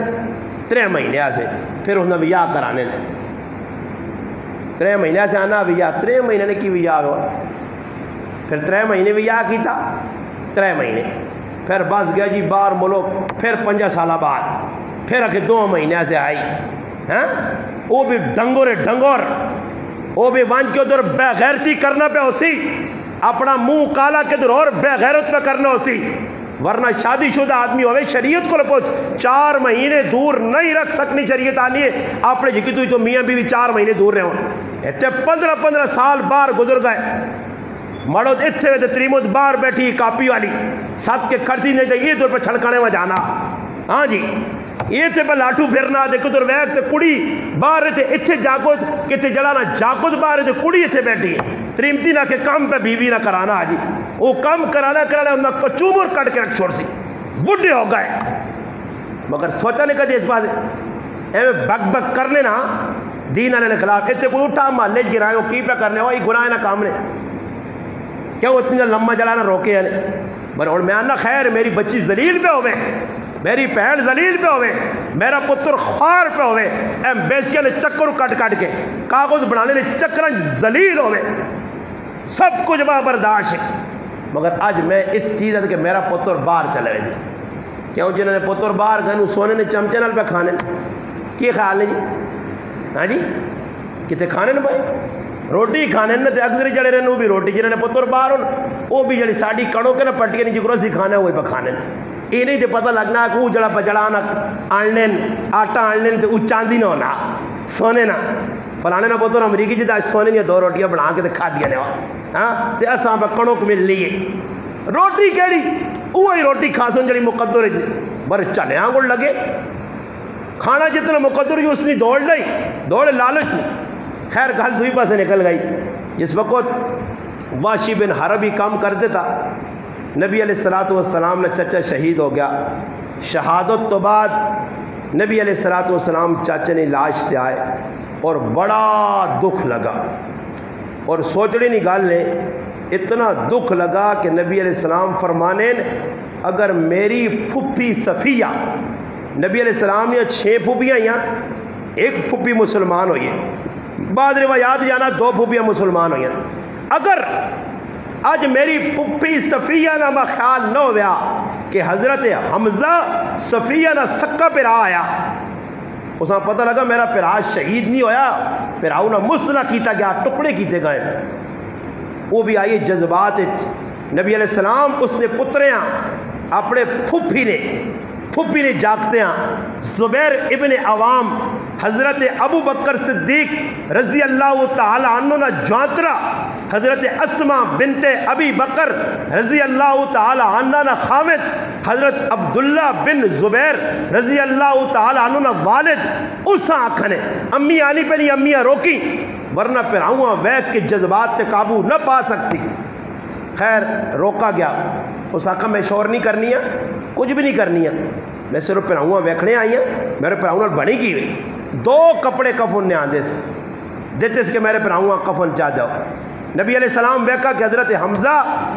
3 مہینے سے پھر انہوں نے ویاہ کرانے 3 مہینے سے آنا ویاہ 3 مہینے نے کی ویاہ ہوا پھر 3 مہینے ویاہ کی تھا 3 مہینے پھر بس گیا جی بار ملک پھر 5 سالہ بعد پھر اکھے 2 مہینے سے آئی ہاں وہ بھی ڈنگور وہ بھی وانج کے ادھر بے غیرتی کرنا پہ اسی اپنا منہ کالا کے ادھر اور بے غیرت پہ کرنا اسی ورنہ شادی شدہ آدمی ہوئے شریعت کو پہنچ 4 مہینے دور نہیں رکھ سکنی شریعت آنی ہے آپ نے جکی تو میاں بیوی 4 مہینے دور رہے ہوں اتنے 15 سال بار گزر گئے مڑو اتنے میں تریمت بار بیٹھی کاپی والی ساتھ کے کھڑتی نہیں تھے یہ دور پہ چھڑکانے میں جانا ہاں جی یہ تے پہ لاٹھو پھرنا دے کدھر ویک تے کڑی باہر تے اتھے جاگود کتے جلانا جاگود باہر تے کڑی اتھے بیٹھی تریمتی نہ کہ کام پہ بیوی نہ کرانا آجی وہ کام کرانا انہوں کچومر کٹ کے رکھ چھوڑ سی بڑھے ہو گئے مگر سوچا نہیں کہتے اس بات ہے بک بک کرنے نا دین علیہ خلاف اتھے کوئی اٹھا محلے گرائے وہ کی پہ کرنے وہی گناہ نہ کام نے کیا وہ اتنی لمبا جلانا روکے ہیں بر اور میں آنا خیر میری بچی ذلیل پہ ہوئے میری پہن ذلیل پہ ہوئے میرا پتر خوار پہ ہوئے ایمبیسیاں نے چکر کٹ کے کاغذ بنانے نے چکرن ذلیل ہوئے سب کچھ برداشت ہے مگر آج میں اس چیز ہے کہ میرا پتر باہر چلے رہے کیوں جنہوں نے پتر باہر گئے سونے نے چمچے نال پہ کھانے کی خیال ہے جی ہاں جی کتے کھانے نے بھائی روٹی کھانے نے تے اکثر جڑے رہنے وہ بھی روٹی جنہوں نے پتر باہر ہوں وہ بھی جڑی ساڑی کڑوں کے نا پٹکے نہیں جکرو سی کھانے وہی پہ کھانے یہ نہیں تے پتہ لگنا کہ وہ جڑا پہ جڑانا آننے آٹا آننے تے وہ چاندی نہ ہونا سونے نہ فلانے نہ پتر امریکی جی آج سونے نہیں 2 روٹیاں بنا کے کھا دیا نے ہاں تے اساں پہ کڑوں کو مل لیے روٹی کیڑی وہی روٹی کھا سن جڑی مقدر بر چنیاں گڑ لگے کھانا جتنا مقدر ہی اس نے دوڑ لئی دوڑ لالچ خیر گھل دوئی پاسے نکل گئی جس وقت واشی بن حربی کام کر دیتا نبی علیہ السلام نے چچا شہید ہو گیا شہادت تو بعد نبی علیہ السلام چاچے نے لاش تے آئے اور بڑا دکھ لگا اور سوچنے نہیں گال نے اتنا دکھ لگا کہ نبی علیہ السلام فرمانے اگر میری پھپھی صفیہ نبی علیہ السلام نے 6 پھپھیاں ایک پھپھی مسلمان ہوئی ہے بعد روایات جانا 2 پھپھیاں مسلمان ہوئی ہیں اگر آج میری پھپھی صفیہ نہ میں خیال نہ ہویا کہ حضرت حمزہ صفیہ نہ سکا پہ رہا آیا اساں پتہ لگا میرا پھرا شہید نہیں ہویا، پھراؤ نہ مسلا کیتا گیا، ٹکڑے کیتے گئے۔ وہ بھی آئیے جذبات نبی علیہ السلام اس نے پتریاں اپنے پھپھی نے جاگتے ہیں زبیر ابن عوام حضرت ابو بکر صدیق رضی اللہ تعالی عنہ نہ جوانترا، حضرت اسماء بنت ابی بکر رضی اللہ تعالی عنہ نہ خامد، حضرت عبداللہ بن زبیر رضی اللہ تعالی عنہ نہ والد، اس آنکھنے امی آنی پہ نہیں امیاں روکی، ورنہ پھر آؤں ویک کے جذبات تے قابو نہ پا سکتی۔ خیر روکا گیا، اس آنکھا میں شور نہیں کرنی ہے، کچھ بھی نہیں کرنی ہے، میں صرف پھراؤں ویکھنے آئی ہیں، میرے پھراؤں بڑی کی ہوئی 2 کپڑے کفن نے آندے سے دیتے اس کے میرے پھراؤں کفن چاہ جاؤ۔ نبی علیہ السلام ویکھا کہ حضرت حمزہ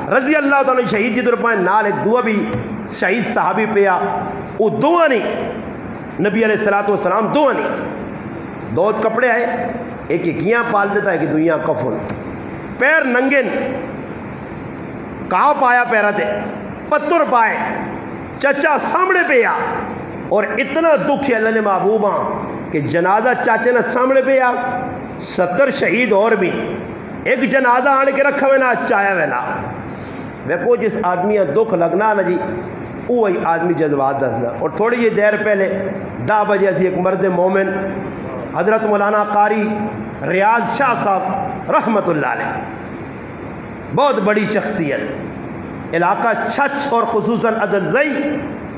رضی اللہ تعالیٰ شہید جی در پائیں نال ایک دعا بھی شہید صحابی پیا، وہ دعا نہیں نبی علیہ السلام دعا نہیں، 2 کپڑے آئے، ایک گیاں پال دیتا ہے کہ دنیا کفن، پیر ننگن، کہاں پایا پیرا تے پتر پائے، چچا سامنے پہ آ، اور اتنا دکھ ہے اللہ نے محبوب کہ جنازہ چاچے نے سامنے پہ آ، 70 شہید اور بھی ایک جنازہ آنے کے رکھا ہوئے نا چایا ہوئے نا، ویکو جس آدمی دکھ لگنا نا جی وہی آدمی جذبات دسنا۔ اور تھوڑی جی دیر پہلے 10 بجے اسی ایک مرد مومن حضرت مولانا قاری ریاض شاہ صاحب رحمت اللہ علیہ، بہت بڑی شخصیت، علاقہ چھچ اور خصوصاً عدلزئی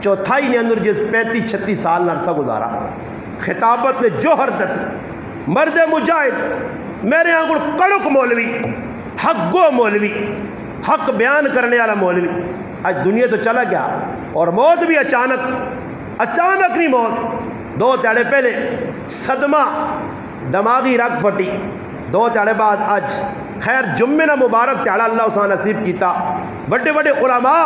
چوتھائی نے اندر جس 35-36 سال نرسہ گزارا، خطابت نے جوہر دس، مرد مجاہد، میرے آنگل کڑک مولوی، حق گو مولوی، حق بیان کرنے والا مولوی، آج دنیا تو چلا گیا، اور موت بھی اچانک نہیں موت، 2 تیڑے پہلے صدمہ دماغی رگ پھٹی، 2 تیڑے بعد آج خیر جمعہ مبارک تیڑا اللہ اساں نصیب کیتا، بڑے بڑے علماء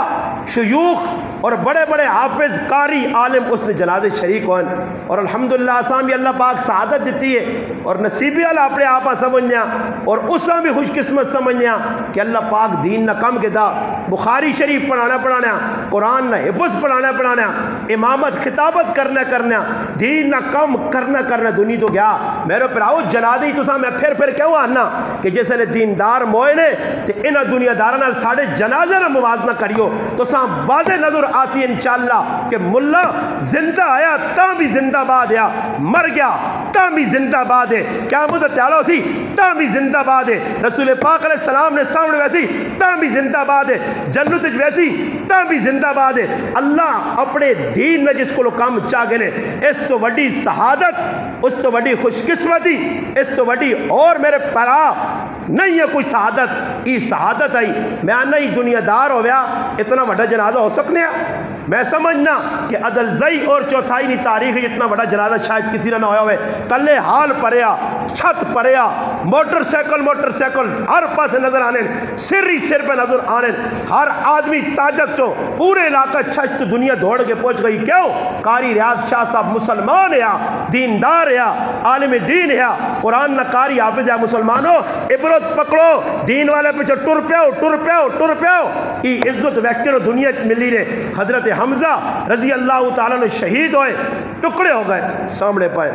شیوخ اور بڑے بڑے حافظ قاری عالم اس نے جنازے شریک ہوئے، اور الحمدللہ اساں بھی اللہ پاک سعادت دیتی ہے اور نصیبی اللہ اپنے آپا سمجھنیا، اور اساں بھی خوش قسمت سمجھنیا کہ اللہ پاک دین نہ کم کے دا، بخاری شریف پڑھانا قرآن نہ حفظ پڑھانا امامت خطابت کرنا دین نہ کم کرنا دنیا تو گیا میرے پراؤ جنازے تو میں پھر کیوں آنا کہ جیسے نے دیندار موئے نے تے انہ دنیا دارنا ساڑھے جنازے نہ موازنہ کریو تو ساں واضح نظر آتی انشاءاللہ کہ ملا زندہ آیا تاں بھی زندہ باد ہے، مر گیا تاں بھی زندہ باد ہے، کیا مدت تعالیٰ سی تاں بھی زندہ باد ہے، رسول پاک علیہ السلام نے سامنے ویسی تاں بھی زندہ باد ہے، جنت ویسی تاں بھی زندہ باد ہے۔ اللہ اپنے دین میں جس کو کام چاہ گئے اس تو وڈی شہادت، اس تو وڈی خوش قسمتی، اس تو وڈی اور میرے پرا نہیں ہے کوئی شہادت، یہ شہادت آئی میں آنا ہی دنیا دار ہو گیا اتنا بڑا جنازہ ہو سکنے ہیں۔ میں سمجھنا کہ عدلزئی اور چوتھائی نہیں تاریخ اتنا بڑا جنازہ شاید کسی نہ ہویا ہوئے، تلے حال پریا، چھت پریا، موٹر سیکل ہر پاس نظر آنے، سر ہی سر پہ نظر آنے، ہر آدمی تاجک تو پورے علاقہ چھت تو دنیا دوڑ کے پہنچ گئی، کیوں؟ قاری ریاض شاہ صاحب مسلمان ہے، دیندار ہے، عالم دین ہے، قرآن نہ قاری حافظ ہے، مسلمانوں عبرت پکڑو، دین والے پیچھے ٹر پیو، ای عزت ویکتر دنیا ملی رہے۔ حضرت حمزہ رضی اللہ تعالیٰ نے شہید ہوئے، ٹکڑے ہو گئے، سامنے پائے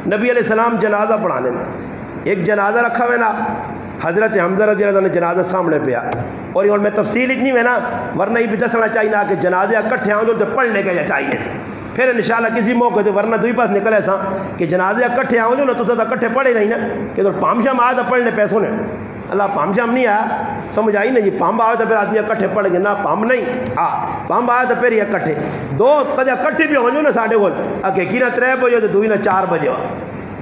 نبی علیہ السلام جنازہ پڑھانے میں ایک جنازہ رکھا ہوئے نا، حضرت حمزہ رضی اللہ عنہ نے جنازہ سامنے پہ آ، اور یہ میں تفصیل اتنی ہے نا ورنہ یہ بھی دسنا چاہیے نا کہ جنازے اکٹھے آؤں جو پڑھنے کے چاہیے، پھر انشاءاللہ کسی موقع دے ورنہ دوئی پاس نکل ایسا کہ جنازے اکٹھے آؤں جو نا تو ساتھ اکٹھے پڑھے نہیں نا کہ تو پام شام آیا تھا پڑھنے پیسوں نے، اللہ پام شام نہیں آیا سمجھ آئی نا جی، پام آیا تھا پھر آدمی اکٹھے پڑھ گئے نا، پام نہیں پام آیا تھا پھر یہ اکٹھے 2 کدے اکٹھے بھی ہوں جو نا ساڑھے گول اکے کی نہ 3 بجے تو دوئی نہ 4 بجے ہوا،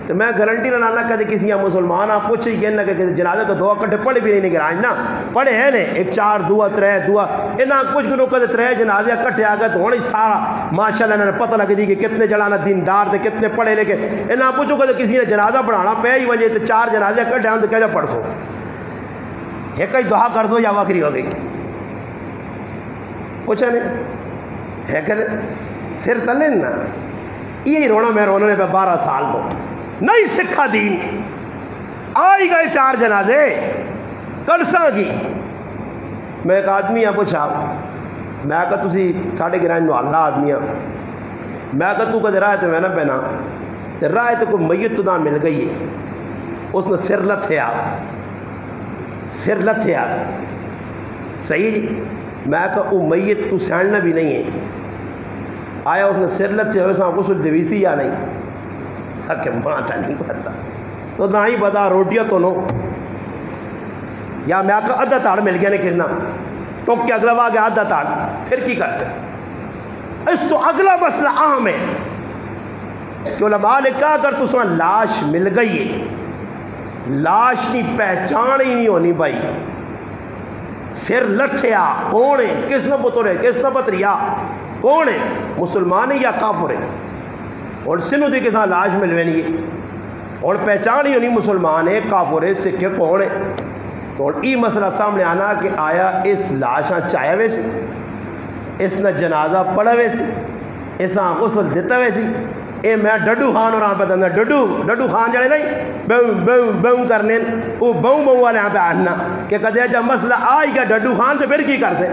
تو میں گارنٹی نہ نہ کہتے کسی مسلمان آپ پوچھ ہی کہنا کہ جنازے تو 2 اکٹھے پڑھے بھی نہیں گراج نا پڑھے ہیں نے 1 4 2 3 2 انہاں کچھ گنوں کہتے 3 جنازے اکٹھے آ گئے تو ہونے سارا ماشاءاللہ نے پتہ لگ دی کہ کتنے جلانا دیندار تھے کتنے پڑھے لے کے، انہاں پوچھو کہ کسی نے جنازہ پڑھانا پہ ہی وجہ تو 4 جنازے اکٹھے آؤں تو کہہ جا پڑھ سو ایک ہی دعا کر دو یا وکری ہو گئی، پوچھا نہیں ہے کہ سر تلے نا یہی رونا میں رونا نے پہ 12 سال تو نہیں سکھا دین، آئی گئے 4 جنازے کلساں کی، میں ایک آدمی ہاں پوچھا میں کہا تسی ساڑھے گرائن نو اللہ آدمی ہاں میں کہ تو کدے راہ تے میں نہ پہنا تے راہ تے کوئی میت تو مل گئی ہے، اس نے سر لتھیا صحیح جی، میں کہ وہ میت تو سیڑنا بھی نہیں ہے، آیا اس نے سر لتھیا ہوئے ساں غسل دیویسی یا نہیں، کہ ماں تا نہیں پتا تو نہ ہی بتا روٹیاں تو نو، یا میں کہ ادھا تاڑ مل گیا نہیں کہنا ٹوک کے اگلا واگیا ادھا تاڑ، پھر کی کر سکتے؟ اس تو اگلا مسئلہ اہم ہے کہ علماء نے کہا اگر تساں لاش مل گئی ہے، لاش کی پہچان ہی نہیں ہونی بھائی، سر لٹھیا کون ہے، کس نے پتر ہے، کس نے پتریا کون ہے، مسلمان ہے یا کافر ہے، اور سنو دی کساں لاش ملوینی ہے اور پہچان ہی ہونی مسلمان ہے کافر ہے سکھ ہے کون ہے، تو ای مسئلہ سامنے آنا کہ آیا اس لاشاں چاہے ویسی، اس نے جنازہ پڑھا ویسی، اس نے غسل دیتا ویسی، اے میں ڈڈو خان اور آپ بتانا ڈڈو خان جڑے نہیں بیوں کرنے وہ بیوں والے یہاں پہ آنا کہ کدے جب مسئلہ آئی گا ڈڈو خان تو پھر کی کر سے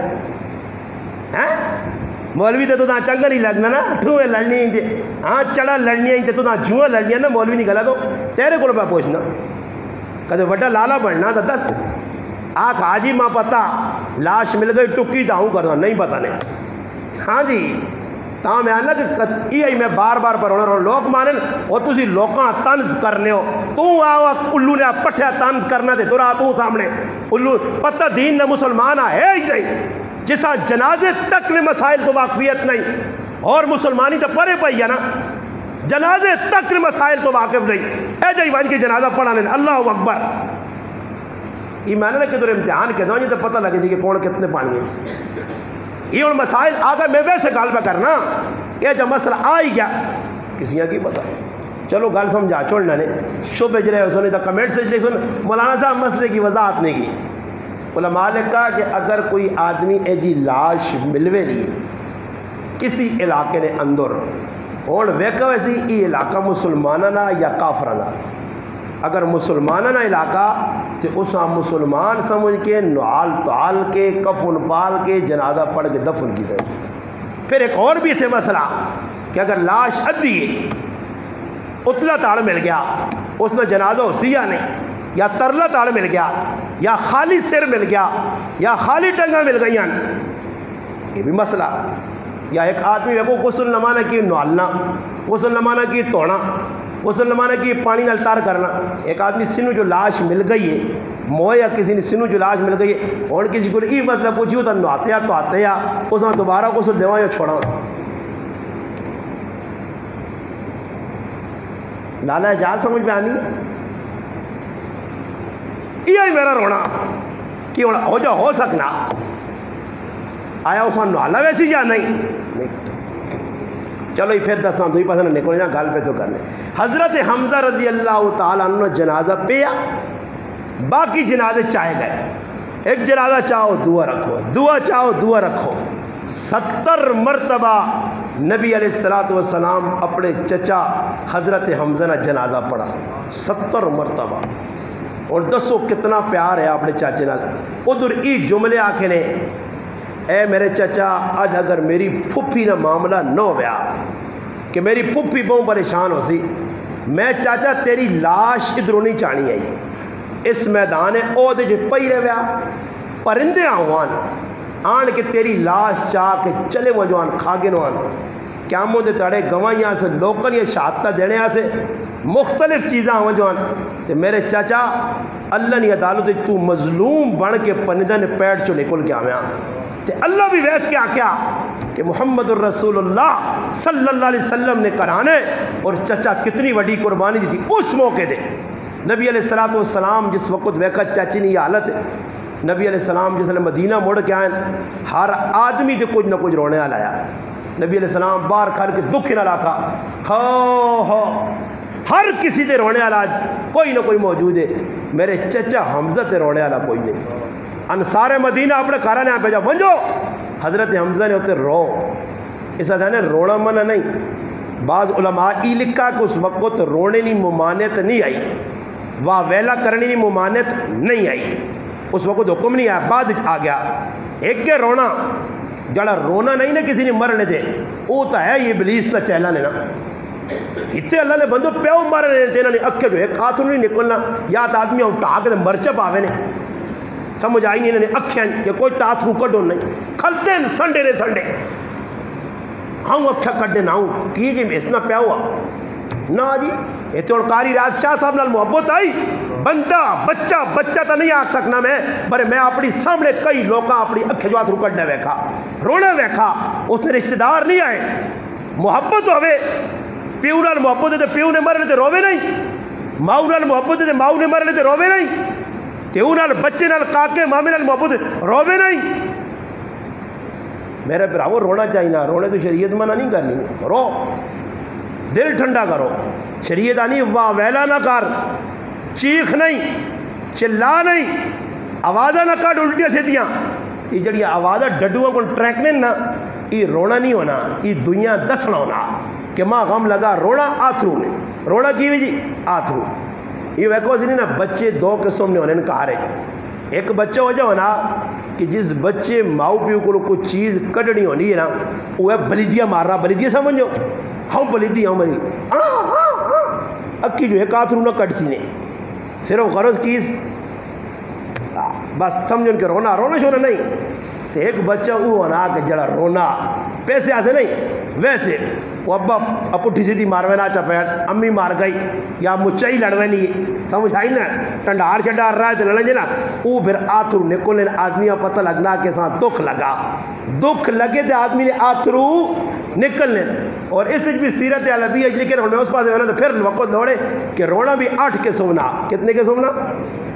مولوی تو تاں چنگا نہیں لگنا نا ٹھوئے لڑنی ہیں ہاں چڑا لڑنی ہیں تو تاں جوئے لڑنی ہیں نا مولوی نہیں گلا تو تیرے کو میں پوچھنا کدے وڈا لالا بڑھنا تھا دس آنکھ آجی ماں پتا لاش مل گئی ٹکی تاہوں کرتا نہیں پتا نہیں ہاں جی تاں میں آنا کہ یہ میں بار بار پر ہونا لوگ مانن اور تسی لوکاں تنز کرنے ہو تو آوا الو نے پٹھیا تنز کرنا دے تو رہا تو سامنے الو پتہ دین نہ مسلمان ہے ہی نہیں جسا جنازے تک نے مسائل تو واقفیت نہیں اور مسلمانی تو پرے پئی ہے نا جنازے تک نے مسائل تو واقف نہیں اے جائی وان کی جنازہ پڑھانے اللہ اکبر یہ میں نے کہ تو امتحان کے دوں یہ تو پتہ لگے تھی کہ کون کتنے پانی ہیں یہ ان مسائل آگا میں ویسے گال پہ کرنا یہ جب مسئلہ آئی گیا کسی کی پتہ چلو گال سمجھا چھوڑنا نے شبہ جلے ہو سنی تھا کمنٹ سے جلے سن مولانا صاحب مسئلے کی وضاحت نہیں کی علماء نے کہا کہ اگر کوئی آدمی ایجی لاش ملوے نہیں کسی علاقے نے اندر اور ویکا ویسی یہ علاقہ مسلمانہ یا کافرانہ اگر مسلمانہ علاقہ تو اسا مسلمان سمجھ کے نعال تعال کے کفن پال کے جنازہ پڑھ کے دفن کی دے پھر ایک اور بھی تھے مسئلہ کہ اگر لاش ادھی اتلا تاڑ مل گیا اس نے جنازہ سیا نہیں یا ترلا تاڑ مل گیا یا خالی سر مل گیا یا خالی ٹنگا مل گئی یہ بھی مسئلہ یا ایک آدمی کو غسل نمانا کی نوالنا غسل نمانا کی توڑنا غسل نمانا کی پانی نلتار کرنا ایک آدمی سنو جو لاش مل گئی ہے موئے یا کسی نے سنو جو لاش مل گئی ہے اور کسی کو یہ مطلب پوچھو تو نواتے یا تو آتے یا اس نے دوبارہ غسل دیوان یا چھوڑا اس لالا اجاز سمجھ میں آنی یہ میرا رونا کہ ہو جا ہو سکنا آیا اس نے نوالا ویسی یا نہیں چلو یہ پھر دستان تو ہی پسند نکل جا گال پہ تو کرنے حضرت حمزہ رضی اللہ تعالیٰ عنہ جنازہ پیا باقی جنازے چاہے گئے ایک جنازہ چاہو دعا رکھو دعا چاہو دعا رکھو 70 مرتبہ نبی علیہ السلام اپنے چچا حضرت حمزہ نے جنازہ پڑھا 70 مرتبہ اور دسو کتنا پیار ہے اپنے چاچے نال ادھر ای جملے آکھے نے اے میرے چچا آج اگر میری پھپھی نہ معاملہ نہ ہویا کہ میری پھپھی بہت پریشان ہو سی میں چاچا تیری لاش ادھروں نہیں چانی آئی اس میدان او دے جو پئی رہے پرندے آوان آن کے تیری لاش چاہ کے چلے وجوان کھاگے نوان قیاموں دے تڑے گوائیاں سے لوکل یہ شہادتہ دینے سے مختلف چیزاں وجوان تے میرے چاچا اللہ نے عدالت تو مظلوم بن کے پندہ نے پیٹ چو نکل کے آویاں تے اللہ بھی ویک کیا کیا کہ محمد الرسول اللہ صلی اللہ علیہ وسلم نے کرانے اور چچا کتنی وڈی قربانی دی تھی اس موقع دے نبی علیہ السلام جس وقت ویکت چاچی نے یہ حالت ہے نبی علیہ السلام جس نے مدینہ موڑ کے آئیں ہر آدمی دے کچھ نہ کچھ رونے آلایا نبی علیہ السلام بار کھار کے دکھ نہ لاکھا ہو ہر کسی دے رونے آلا کوئی نہ کوئی موجود ہے میرے چچا حمزہ تے رونے آلا کوئی نہیں انصار مدینہ اپنے کارانے آن پہ جا بنجو حضرت حمزہ نے ہوتے رو اس ادھا نے رونا منع نہیں بعض علماء ای لکھا کہ اس وقت رونے نہیں ممانت نہیں آئی واہ ویلا کرنی نہیں ممانت نہیں آئی اس وقت حکم نہیں آیا بعد آ گیا ایک کے رونا جڑا رونا نہیں نا کسی نے مرنے دے وہ تو ہے یہ ابلیس کا چیلا نے نا اتنے اللہ نے بندو پیو مارنے تے انہوں نے اکھے جو ایک ہاتھ نہیں نکلنا یا تو آدمی اٹھا کے مرچ پاوے نے سمجھ آئی نہیں انہوں نے اکھیں کہ کوئی تاتھ کو کڈو نہیں کھلتے ہیں سنڈے نے سنڈے ہاں اکھا کڈنے نہ ہوں کی جی اس نہ پیا ہوا نہ جی یہ تو قاری راز شاہ صاحب نال محبت آئی بندہ بچہ تو نہیں آکھ سکنا میں میں اپنی سامنے کئی لوگ اپنی اکھے جو ہاتھ کڈنے ویکھا رونے ویکھا اس نے رشتہ دار نہیں آئے محبت ہوئے پیو نال محبت ہے تو پیو نے مرنے تے روے نہیں ماؤ نال محبت ہے تو ماؤ نے مرنے تے روے نہیں تیو نال بچے نال کاکے مامے نال محبت روے نہیں میرے براو رونا چاہیے نا رونے تو شریعت منع نہیں کرنی رو دل ٹھنڈا کرو شریعت آنی واہ ویلا نہ کر چیخ نہیں چلا نہیں آوازہ نہ کٹ الٹیاں سیدیاں یہ جڑی آوازہ ڈڈووں کو ٹریکنے نا یہ رونا نہیں ہونا یہ دنیا دسنا ہونا کہ ماں غم لگا رونا آتھرو نے رونا کی بھی جی آتھرو یہ ویکو نہیں نا بچے دو قسم نے ہونے کہا رہے ایک بچہ ہو جاؤ نا کہ جس بچے ماؤ پیو کو کوئی چیز کٹنی ہونی ہے نا وہ ہے بلیدیاں مارنا بلیدیاں سمجھو ہاں بلیدی ہاں مجھے اکی جو ہے کاترو نہ کٹ سی نے صرف غرض کیس بس سمجھن کہ رونا شونا نہیں تو ایک بچہ وہ ہونا کہ جڑا رونا پیسے آسے نہیں ویسے وہ ابا پٹھی سیدھی ماروے نہ چپیٹ امی مار گئی یا مچائی لڑوے نہیں سمجھ آئی نا ٹنڈار چڈار رہا ہے تو لڑیں نا وہ پھر آتھرو نکلنے آدمی پتہ لگنا کہ ساتھ دکھ لگا دکھ لگے تو آدمی نے آتھرو نکلنے اور اس بھی سیرت علبی ہے لیکن ہمیں اس پاس تو پھر وقت دوڑے کہ رونا بھی 8 قسم نہ کتنے قسم نہ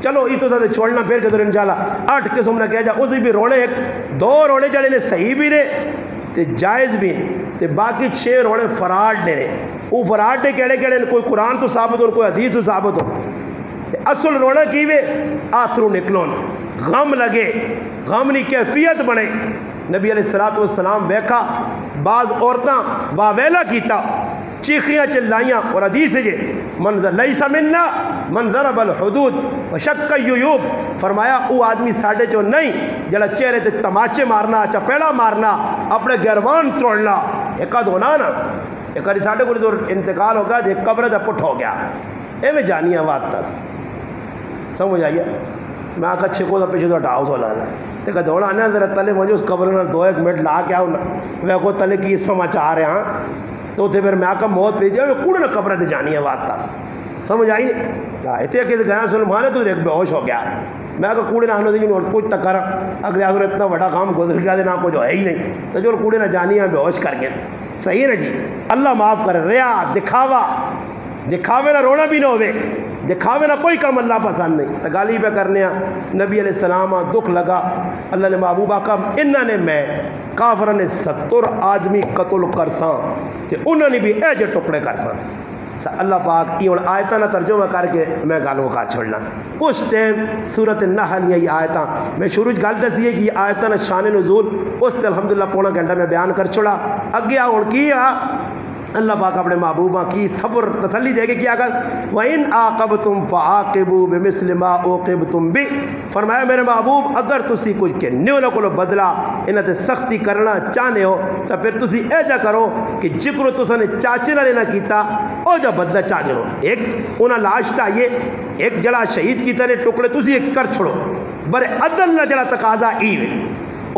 چلو یہ تو ساتھ چھوڑنا پھر کہ انشاءاللہ 8 قسم نہ کہہ جا اس بھی رونے ایک 2 رونے جڑے نے صحیح بھی نے تے جائز بھی تے باقی 6 رونے فراڈ نے وہ فراڈ نے کہڑے کہڑے کوئی قرآن تو ثابت ہو کوئی حدیث تو ثابت ہو تے اصل رونا کیوے آتھرو نکلون غم لگے غم نی کیفیت بنے نبی علیہ السلام بیکھا بعض عورتاں واویلا کیتا چیخیاں چلائیاں اور حدیث ہے منظر لیسا مننا من ضرب الحدود وشق الجیوب فرمایا وہ آدمی ساڑھے چو نہیں جڑا چہرے تے تماچے مارنا چپیڑا مارنا اپنے گروان توڑنا ایک آدھ ہونا نا ایک آدھ ساڑھے کو تو انتقال ہوگا ایک قبر دا پٹ ہو گیا اے میں جانی آوات تس سمجھ آئیے میں آکا چھکو دا پیچھے تو ہٹاؤ سو لانا تے کہ دوڑا آنے ذرا تلے مجھے اس قبر میں 2-1 منٹ لا کے آؤ میں کو تلے کی سماچار رہے ہاں تو تے پھر میں آکا موت پہ دیا کوڑ نہ قبر دے جانی آوات تس سمجھ آئی نہیں اتنے کہ گیا سلمانے تو ایک بے ہوش ہو گیا میں آکا کوڑے نہ آنے دیجیے کچھ تک کر اگلے آگر اتنا بڑا کام گزر گیا دے نہ کو جو ہے ہی نہیں تو جو کوڑے نہ جانی ہے بے ہوش کر گئے صحیح ہے نا جی اللہ معاف کرے ریا دکھاوے نہ رونا بھی نہ ہوئے دکھاوے نہ کوئی کام اللہ پسند نہیں تگالی پہ کرنے نبی علیہ السلام دکھ لگا اللہ نے محبوبہ کا انہوں نے میں کافرہ نے 70 آدمی قتل کرساں کہ انہوں نے بھی ایجے ٹکڑے کرساں تو اللہ پاک یہ آیتاں نہ ترجمہ کر کے میں گالوں کا چھوڑنا اس ٹائم سورۃ النحل یہ آیتاں میں شروع گل دسی ہے کہ یہ آیتاں نہ شان نزول اس تے الحمدللہ پونا گھنٹہ میں بیان کر چھوڑا اگے ہن کیا اللہ پاک اپنے محبوبہ کی صبر تسلی دے کے کیا کر وَإِنْ عَاقَبْتُمْ فَعَاقِبُوا بِمِثْلِ مَا عُوقِبْتُمْ بِهِ فرمایا میرے محبوب اگر تسی کچھ کے نیو نہ کو بدلا انہاں تے سختی کرنا چاہنے ہو تو پھر تسی اے جا کرو کہ جکر تساں نے چاچے نہ لینا کیتا او جا بدلہ چاہ جنو ایک انہاں لاش ٹائیے ایک جڑا شہید کی طرح ٹکڑے تسی ایک کر چھڑو برے عدل نہ جڑا تقاضا ایوے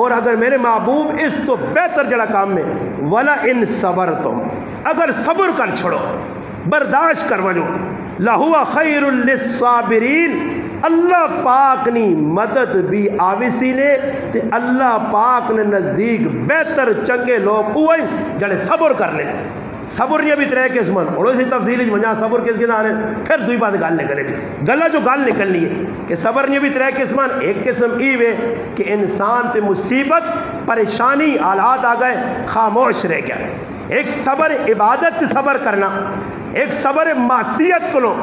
اور اگر میرے محبوب اس تو بہتر جڑا کام میں وَلَا إِن صَبَرْتُمْ اگر صبر کر چھڑو برداشت کر وجو لَهُوَ خَيْرٌ لِلصَّابِرِينَ اللہ پاک نی مدد بھی آویسی نے تے اللہ پاک نے نزدیک بہتر چنگے لوگ ہوئے جڑے صبر کر لیں صبر نہیں ابھی 3 قسمن اور اسی تفصیلی وجہ صبر کس کے آنے پھر دوئی بات گال نکلے دی گلہ جو گال نکلنی ہے کہ صبر نہیں ابھی 3 قسمن ایک قسم ایوے کہ انسان تے مصیبت پریشانی حالات آ گئے خاموش رہ گیا ایک صبر عبادت صبر کرنا ایک صبر معصیت کو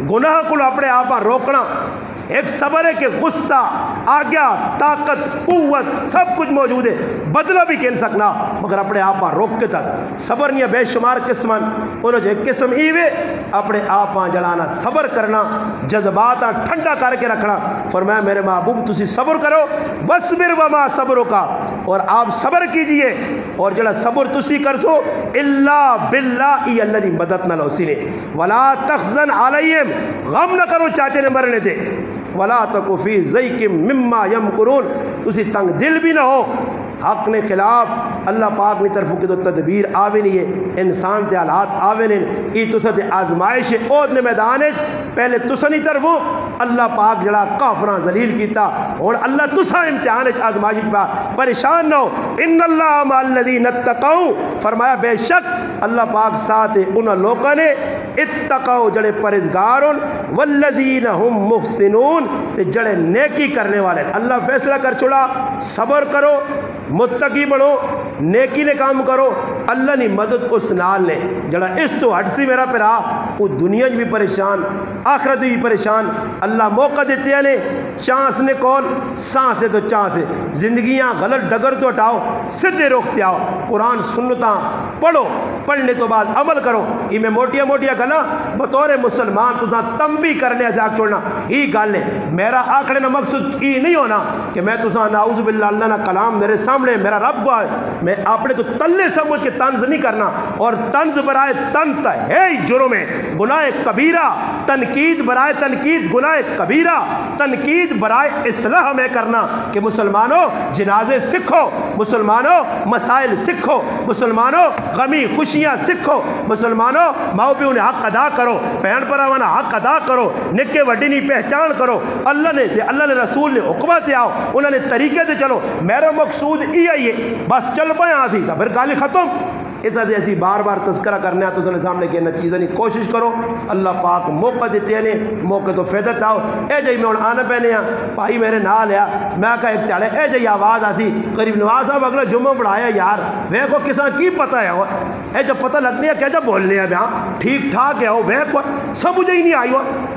گناہ کو اپنے آپ روکنا ایک صبر ہے کہ غصہ آگیا طاقت قوت سب کچھ موجود ہے بدلہ بھی کہن سکنا مگر اپنے آپ روک کے تھا صبر نہیں بے شمار قسمن انہوں جو ایک قسم ایوے اپنے آپ جڑانا صبر کرنا جذبات ٹھنڈا کر کے رکھنا فرمایا میرے محبوب تسی صبر کرو وَاصْبِرْ وَمَا صَبْرُكَ اور آپ صبر کیجئے اور جڑا صبر تسی کر سو الا باللہ ای اللہ دی مدد نال اسی نے ولا تحزن علیہم غم نہ کرو چاچے نے مرنے تے ولا تکو فی ضیق مما یمکرون تسی تنگ دل بھی نہ ہو حق نے خلاف اللہ پاک نے طرف کی تو تدبیر آوے نہیں ہے انسان تے حالات آوے نہیں ای تسا تے آزمائش اود نے میدان ہے پہلے تسا نہیں طرفو اللہ پاک جڑا کافراں ذلیل کیتا اور اللہ تسا امتحان آزمائش پا پریشان نہ ہو ان اللہ مع الذین اتقوا فرمایا بے شک اللہ پاک ساتھ انہاں لوگوں نے اتقوا جڑے پرہیزگار والذین هم محسنون تے جڑے نیکی کرنے والے اللہ فیصلہ کر چھڑا صبر کرو متقی بنو نیکی نے کام کرو اللہ نے مدد اس نال نے جڑا اس تو ہٹ سی میرا پھرا وہ دنیا بھی پریشان آخرت بھی پریشان اللہ موقع دیتے ہیں چانس نے کون سانس ہے تو چانس ہے زندگیاں غلط ڈگر تو ہٹاؤ سدھے رخ تے آؤ قرآن سنتاں پڑھو پڑھنے تو بعد عمل کرو یہ میں موٹیاں موٹیاں گلاں بطور مسلمان تساں تنبیہ کرنے سے آگ چھوڑنا یہ گل ہے میرا آکھنے کا مقصد یہ نہیں ہونا کہ میں تساں نعوذ باللہ اللہ نہ کلام میرے سامنے میرا رب کو میں اپنے تو تلے سمجھ کے طنز نہیں کرنا اور طنز برائے طنز ہے جرم ہے گناہ کبیرہ تنقید برائے تنقید گناہ کبیرہ تنقید برائے اصلاح میں کرنا کہ مسلمانوں جنازے سکھو مسلمانوں مسائل سکھو مسلمانوں غمی خوشیاں سکھو مسلمانوں ماں پیو نے حق ادا کرو بہن پراوانا حق ادا کرو نکے وڈی نہیں پہچان کرو اللہ نے رسول نے حکمہ تے آؤ انہوں نے طریقے تے چلو میرا مقصود یہ ہے بس چل پائے آسی تھا پھر گالی ختم اس وجہ ایسی بار بار تذکرہ کرنے تو سنے سامنے کہنا چیزیں نہیں کوشش کرو اللہ پاک موقع دیتے ہیں موقع تو فیدت آؤ اے جائی میں آنا پہنے ہیں بھائی میرے نال ہے میں کہا ایک تیالے اے جائی آواز آسی قریب نواز صاحب اگلا جمعہ بڑھایا یار وے کو کساں کی پتہ ہے اے جب پتہ لگنی ہے کیا جب بولنے ہیں بیاں ٹھیک ٹھاک ہے وے کو سمجھے ہی نہیں آئی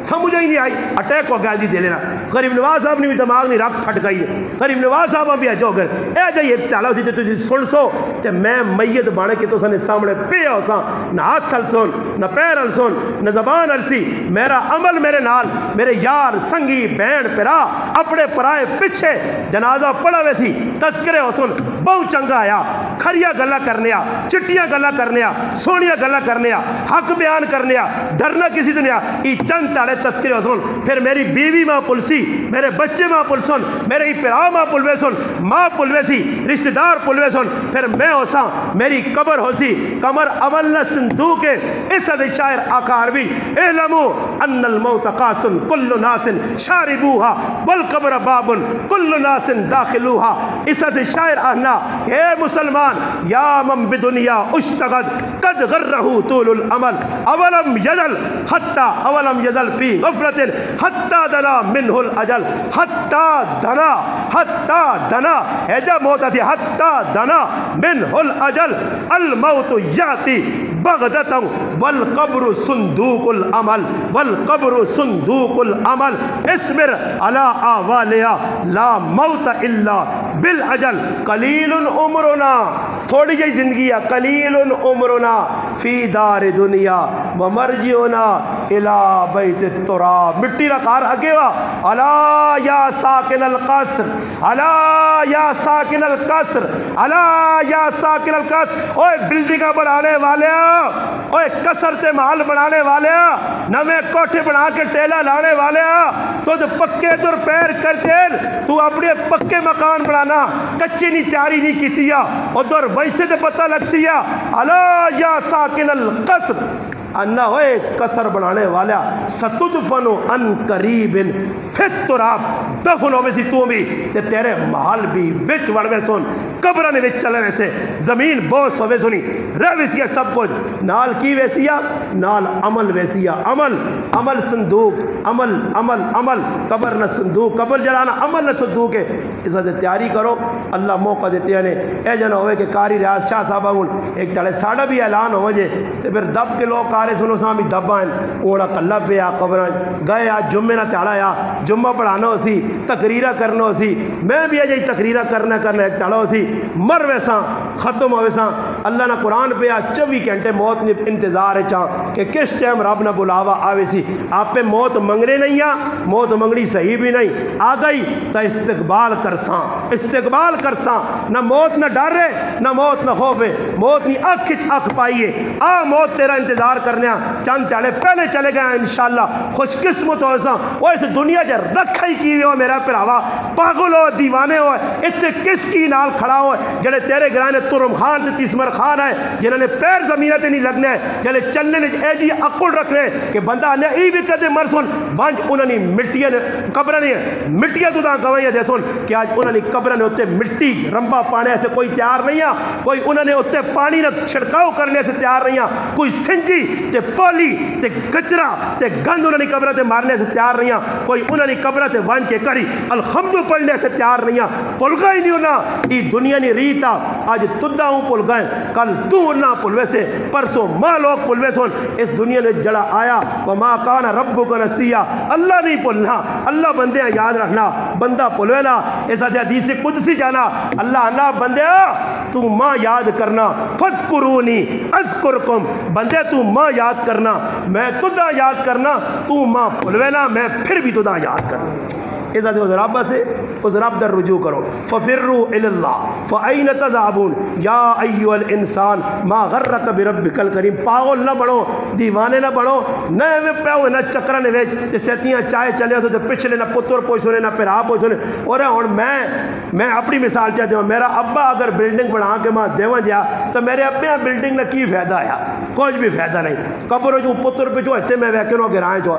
سمجھے ہی نہیں آئی اٹیک ہو گیا دی دے لینا قریب نواز صاحب نے بھی دماغ نہیں رکھ پھٹ گئی ہے قریب نواز صاحب بھی جو گر اے جائی ایک تیالہ ہوتی تجھے سن سو کہ میں میت بانے کے تو سنے سامنے پہ ہو سا نہ ہاتھ ہل سن نہ پیر ہل سن نہ زبان ہلسی میرا عمل میرے نال میرے یار سنگی بین پرا اپنے پرائے پچھے جنازہ پڑا ویسی تذکرے ہو سن بہو چنگا آیا کھریا گلہ کرنے آ چٹیاں گلہ کرنے آ سونیاں گلہ کرنے آ حق بیان کرنے آ ڈرنا کسی دنیا ای چند تاڑے تذکرے ہو سن پھر میری بیوی ماں پلسی میرے بچے ماں پل سن میرے ہی پرا ماں پلوے سن ماں پلوے سی رشتہ دار پلوے سن پھر میں ہو سا میری قبر ہو سی کمر عمل صندوق اس حد شاعر آکار بھی اعلمو ان الموت قاسن کل ناس شاربوها والقبر باب کل ناس داخلوها اس حد شاعر آہنا اے مسلمان یا من بدنیا اشتغد قد غرہو طول العمل اولم یزل حتی اولم یزل فی غفلت حتی دنا منہ الاجل حتی دنا ہے جا موت تھی حتی دنا منہ الاجل الموت یاتی بغدتا والقبر صندوق العمل والقبر صندوق العمل اصبر على آوالیا لا موت الا بالاجل قلیل عمرنا تھوڑی جی زندگی ہے قلیل عمرنا فی دار دنیا ومرجعنا الى بیت التراب مٹی رکھار اگے وا الا یا ساکن القصر الا یا ساکن القصر الا یا ساکن القصر اوے بلڈنگاں بنانے والے اوے قصر تے محل بنانے والے نویں کوٹھے بنا کے ٹیلا لانے والے تو پکے در پیر کرتے تو اپنے پکے مکان بنانا کچی نہیں تیاری نہیں کیتی ادھر ویسے تے پتہ لگ سیا الا یا ساکن القصر انہ ہوئے قصر بنانے والا ستدفنو ان قریب فی التراب دفن ہوئے سی تو بھی تے تیرے محل بھی وچ وڑوے سن قبرہ نے وچ چلے ویسے زمین بوس ہوئے سنی رہ ویسیا سب کچھ نال کی ویسیا نال عمل ویسیا عمل صندوق عمل قبر نہ صندوق قبر جلانا عمل نہ صندوق ہے اس وقت تیاری کرو اللہ موقع دیتے ہیں اے جنہ ہوئے کہ قاری ریاض شاہ صاحبہ ایک تڑے ساڑھا بھی اعلان ہو جے تے پھر دب کے لوگ کارے سنو سامی دبائن اوڑا قلب پہ آ قبران گئے آج جمعہ نہ تیڑا یا جمعہ پڑھانا ہو سی تقریرہ کرنا ہو سی میں بھی آجائی تقریرہ کرنا ایک تیڑا ہو سی مر ویسا ختم ہو ویسا اللہ نہ قرآن پہ 24 گھنٹے موت نے انتظار ہے چاہ کہ کس ٹائم رب نہ بلاوا آوے سی آپ پہ موت منگنے نہیں موت منگنی صحیح بھی نہیں آ گئی تو استقبال کرساں نہ موت نہ ڈر ہے نہ موت نہ خوف ہے موت نہیں اکھ پائیے موت تیرا انتظار کرنے چند تیڑے پہلے چلے گئے انشاءاللہ خوش قسمت ہو ساں وہ اس دنیا جے رکھا ہی کی ہو میرا پراوا پاگل ہو دیوانے ہو اتنے کس کی نال کھڑا ہو جڑے تیرے گرانے ترم خان تے تیسمر خان ہے جنہوں نے پیر زمینہ تے نہیں لگنے جڑے چلنے نے اے جی عقل رکھنے کہ بندہ نے ای بھی کدے مرسن وانج انہوں نے مٹیاں قبرہ نہیں مٹیاں تو داں گوائیاں دے سن کہ آج انہوں نے قبرہ نے ہوتے مٹی رمبا پانے سے کوئی تیار نہیں کوئی انہوں نے ہوتے پانی نہ چھڑکاؤ کرنے سے تیار نہیں کوئی سنجی تے پولی تے کچرا تے گند انہوں نے قبرہ تے مارنے سے تیار نہیں کوئی انہوں نے قبرہ تے وانج کے کری الحمدو پڑھنے سے تیار نہیں پلگا ہی نہیں ہونا یہ دنیا نہیں ریتا آج تدہ ہوں پل گئے کل تو نہ پلوے سے پرسوں ماں لوگ پلوے سن اس دنیا نے جڑا آیا وما کان ربک نسیا اللہ نہیں پلنا اللہ بندے یاد رکھنا بندہ پلوے نا اس حدیث قدسی جانا اللہ نہ بندے تو ماں یاد کرنا فذکرونی اذکرکم بندے تو ماں یاد کرنا میں تدہ یاد کرنا تو ماں پلوے نا میں پھر بھی تدہ یاد کرنا اس رب سے اس رب در رجوع کرو ففروا الاللہ فأین تذهبون یا ایوہ الانسان ما غرک بربک الکریم پاگل نہ بڑھو دیوانے نہ بڑھو نہ پیو نہ چکرہ نے ویج سیتیاں چائے چلے ہو تو پچھلے نہ پتر پوچھ سنے نہ پھر آپ پوچھ سنے اور میں اپنی مثال چاہتے ہوں میرا ابا اگر بلڈنگ بنا کے ماں دیواں جیا تو میرے ابے بلڈنگ نہ کی فائدہ آیا کچھ بھی فائدہ نہیں قبر جو پتر پہ جو اتنے میں ویکنوں کے رائیں جو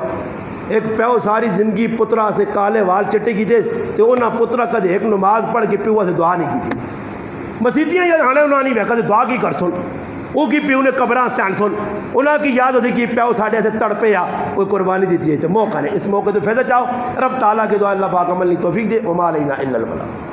ایک پیو ساری زندگی پترا سے کالے وال چٹے کی تھے تو انہاں پترا کدے ایک نماز پڑھ کے پیوا سے دعا نہیں کی تھی مسیدیاں یا ہانے انہاں نہیں ویکا سے دعا کی کر سن وہ کی پیو نے قبران سین سن انہاں کی یاد ہوتی کہ پیو ساڑھے سے تڑپے یا کوئی قربانی دیتی ہے تو موقع نہیں اس موقع تو فیضہ چاہو رب تعالیٰ کے دعا اللہ پاک عمل نہیں توفیق دے وما علینا الا البلاغ